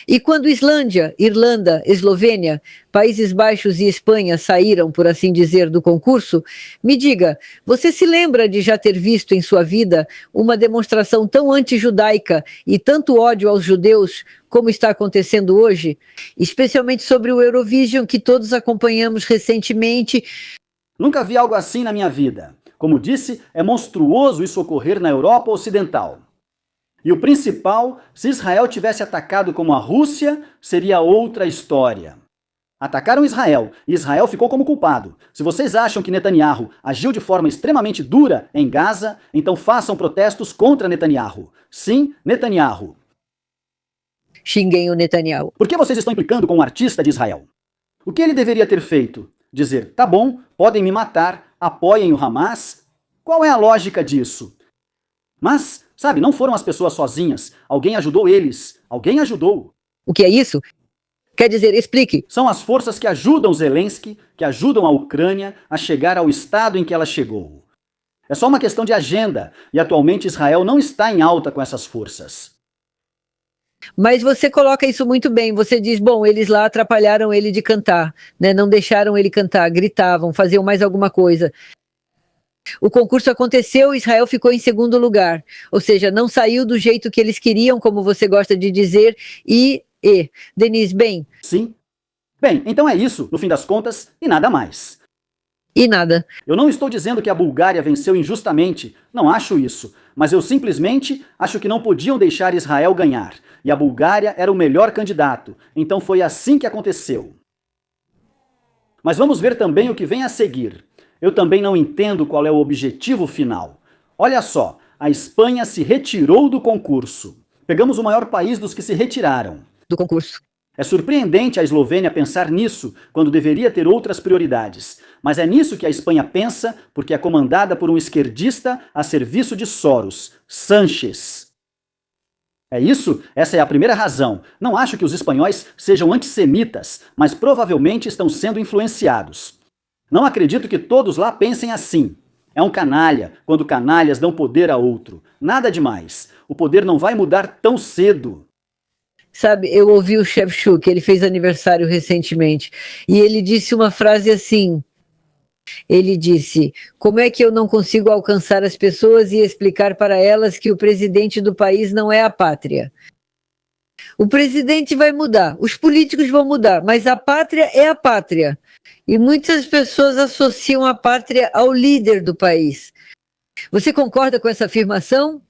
E quando Islândia, Irlanda, Eslovênia, Países Baixos e Espanha saíram, por assim dizer, do concurso, me diga, você se lembra de já ter visto em sua vida uma demonstração tão antijudaica e tanto ódio aos judeus como está acontecendo hoje? Especialmente sobre o Eurovision que todos acompanhamos recentemente. Nunca vi algo assim na minha vida. Como disse, é monstruoso isso ocorrer na Europa Ocidental. E o principal, se Israel tivesse atacado como a Rússia, seria outra história. Atacaram Israel e Israel ficou como culpado. Se vocês acham que Netanyahu agiu de forma extremamente dura em Gaza, então façam protestos contra Netanyahu. Sim, Netanyahu. Xinguem o Netanyahu. Por que vocês estão implicando com um artista de Israel? O que ele deveria ter feito? Dizer, tá bom, podem me matar, apoiem o Hamas? Qual é a lógica disso? Mas, sabe, não foram as pessoas sozinhas. Alguém ajudou eles. Alguém ajudou. O que é isso? Quer dizer, explique. São as forças que ajudam Zelensky, que ajudam a Ucrânia a chegar ao estado em que ela chegou. É só uma questão de agenda, e atualmente Israel não está em alta com essas forças. Mas você coloca isso muito bem. Você diz, bom, eles lá atrapalharam ele de cantar, né? Não deixaram ele cantar, gritavam, faziam mais alguma coisa. O concurso aconteceu, Israel ficou em segundo lugar. Ou seja, não saiu do jeito que eles queriam, como você gosta de dizer, Denise, bem... Sim. Bem, então é isso, no fim das contas, e nada mais. E nada. Eu não estou dizendo que a Bulgária venceu injustamente, não acho isso, mas eu simplesmente acho que não podiam deixar Israel ganhar, e a Bulgária era o melhor candidato, então foi assim que aconteceu. Mas vamos ver também o que vem a seguir. Eu também não entendo qual é o objetivo final. Olha só, a Espanha se retirou do concurso. Pegamos o maior país dos que se retiraram. Do concurso. É surpreendente a Eslovênia pensar nisso, quando deveria ter outras prioridades. Mas é nisso que a Espanha pensa, porque é comandada por um esquerdista a serviço de Soros, Sánchez. É isso? Essa é a primeira razão. Não acho que os espanhóis sejam antissemitas, mas provavelmente estão sendo influenciados. Não acredito que todos lá pensem assim. É um canalha, quando canalhas dão poder a outro. Nada demais. O poder não vai mudar tão cedo. Sabe, eu ouvi o Shevchuk, ele fez aniversário recentemente, e ele disse uma frase assim, ele disse, como é que eu não consigo alcançar as pessoas e explicar para elas que o presidente do país não é a pátria? O presidente vai mudar, os políticos vão mudar, mas a pátria é a pátria. E muitas pessoas associam a pátria ao líder do país. Você concorda com essa afirmação?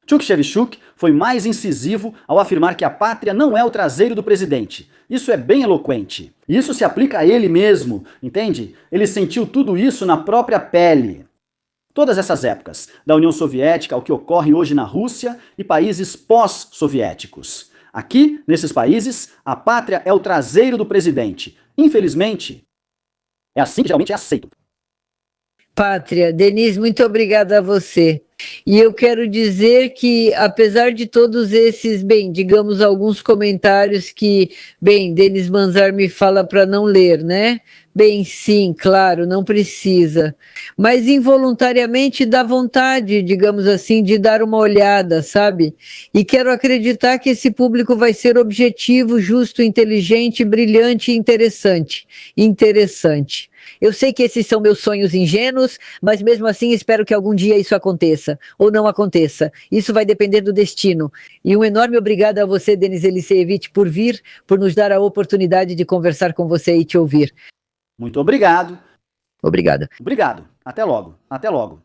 Shevchuk foi mais incisivo ao afirmar que a pátria não é o traseiro do presidente. Isso é bem eloquente. Isso se aplica a ele mesmo, entende? Ele sentiu tudo isso na própria pele. Todas essas épocas, da União Soviética ao que ocorre hoje na Rússia e países pós-soviéticos. Aqui, nesses países, a pátria é o traseiro do presidente. Infelizmente, é assim que geralmente é aceito. Pátria. Denise, muito obrigada a você. E eu quero dizer que, apesar de todos esses, bem, digamos, alguns comentários que, bem, Denis Manzar me fala para não ler, né? Bem, sim, claro, não precisa. Mas involuntariamente dá vontade, digamos assim, de dar uma olhada, sabe? E quero acreditar que esse público vai ser objetivo, justo, inteligente, brilhante e interessante. Interessante. Eu sei que esses são meus sonhos ingênuos, mas mesmo assim espero que algum dia isso aconteça, ou não aconteça. Isso vai depender do destino. E um enorme obrigado a você, Denis Eliseevich, por vir, por nos dar a oportunidade de conversar com você e te ouvir. Muito obrigado. Obrigada. Obrigado. Até logo. Até logo.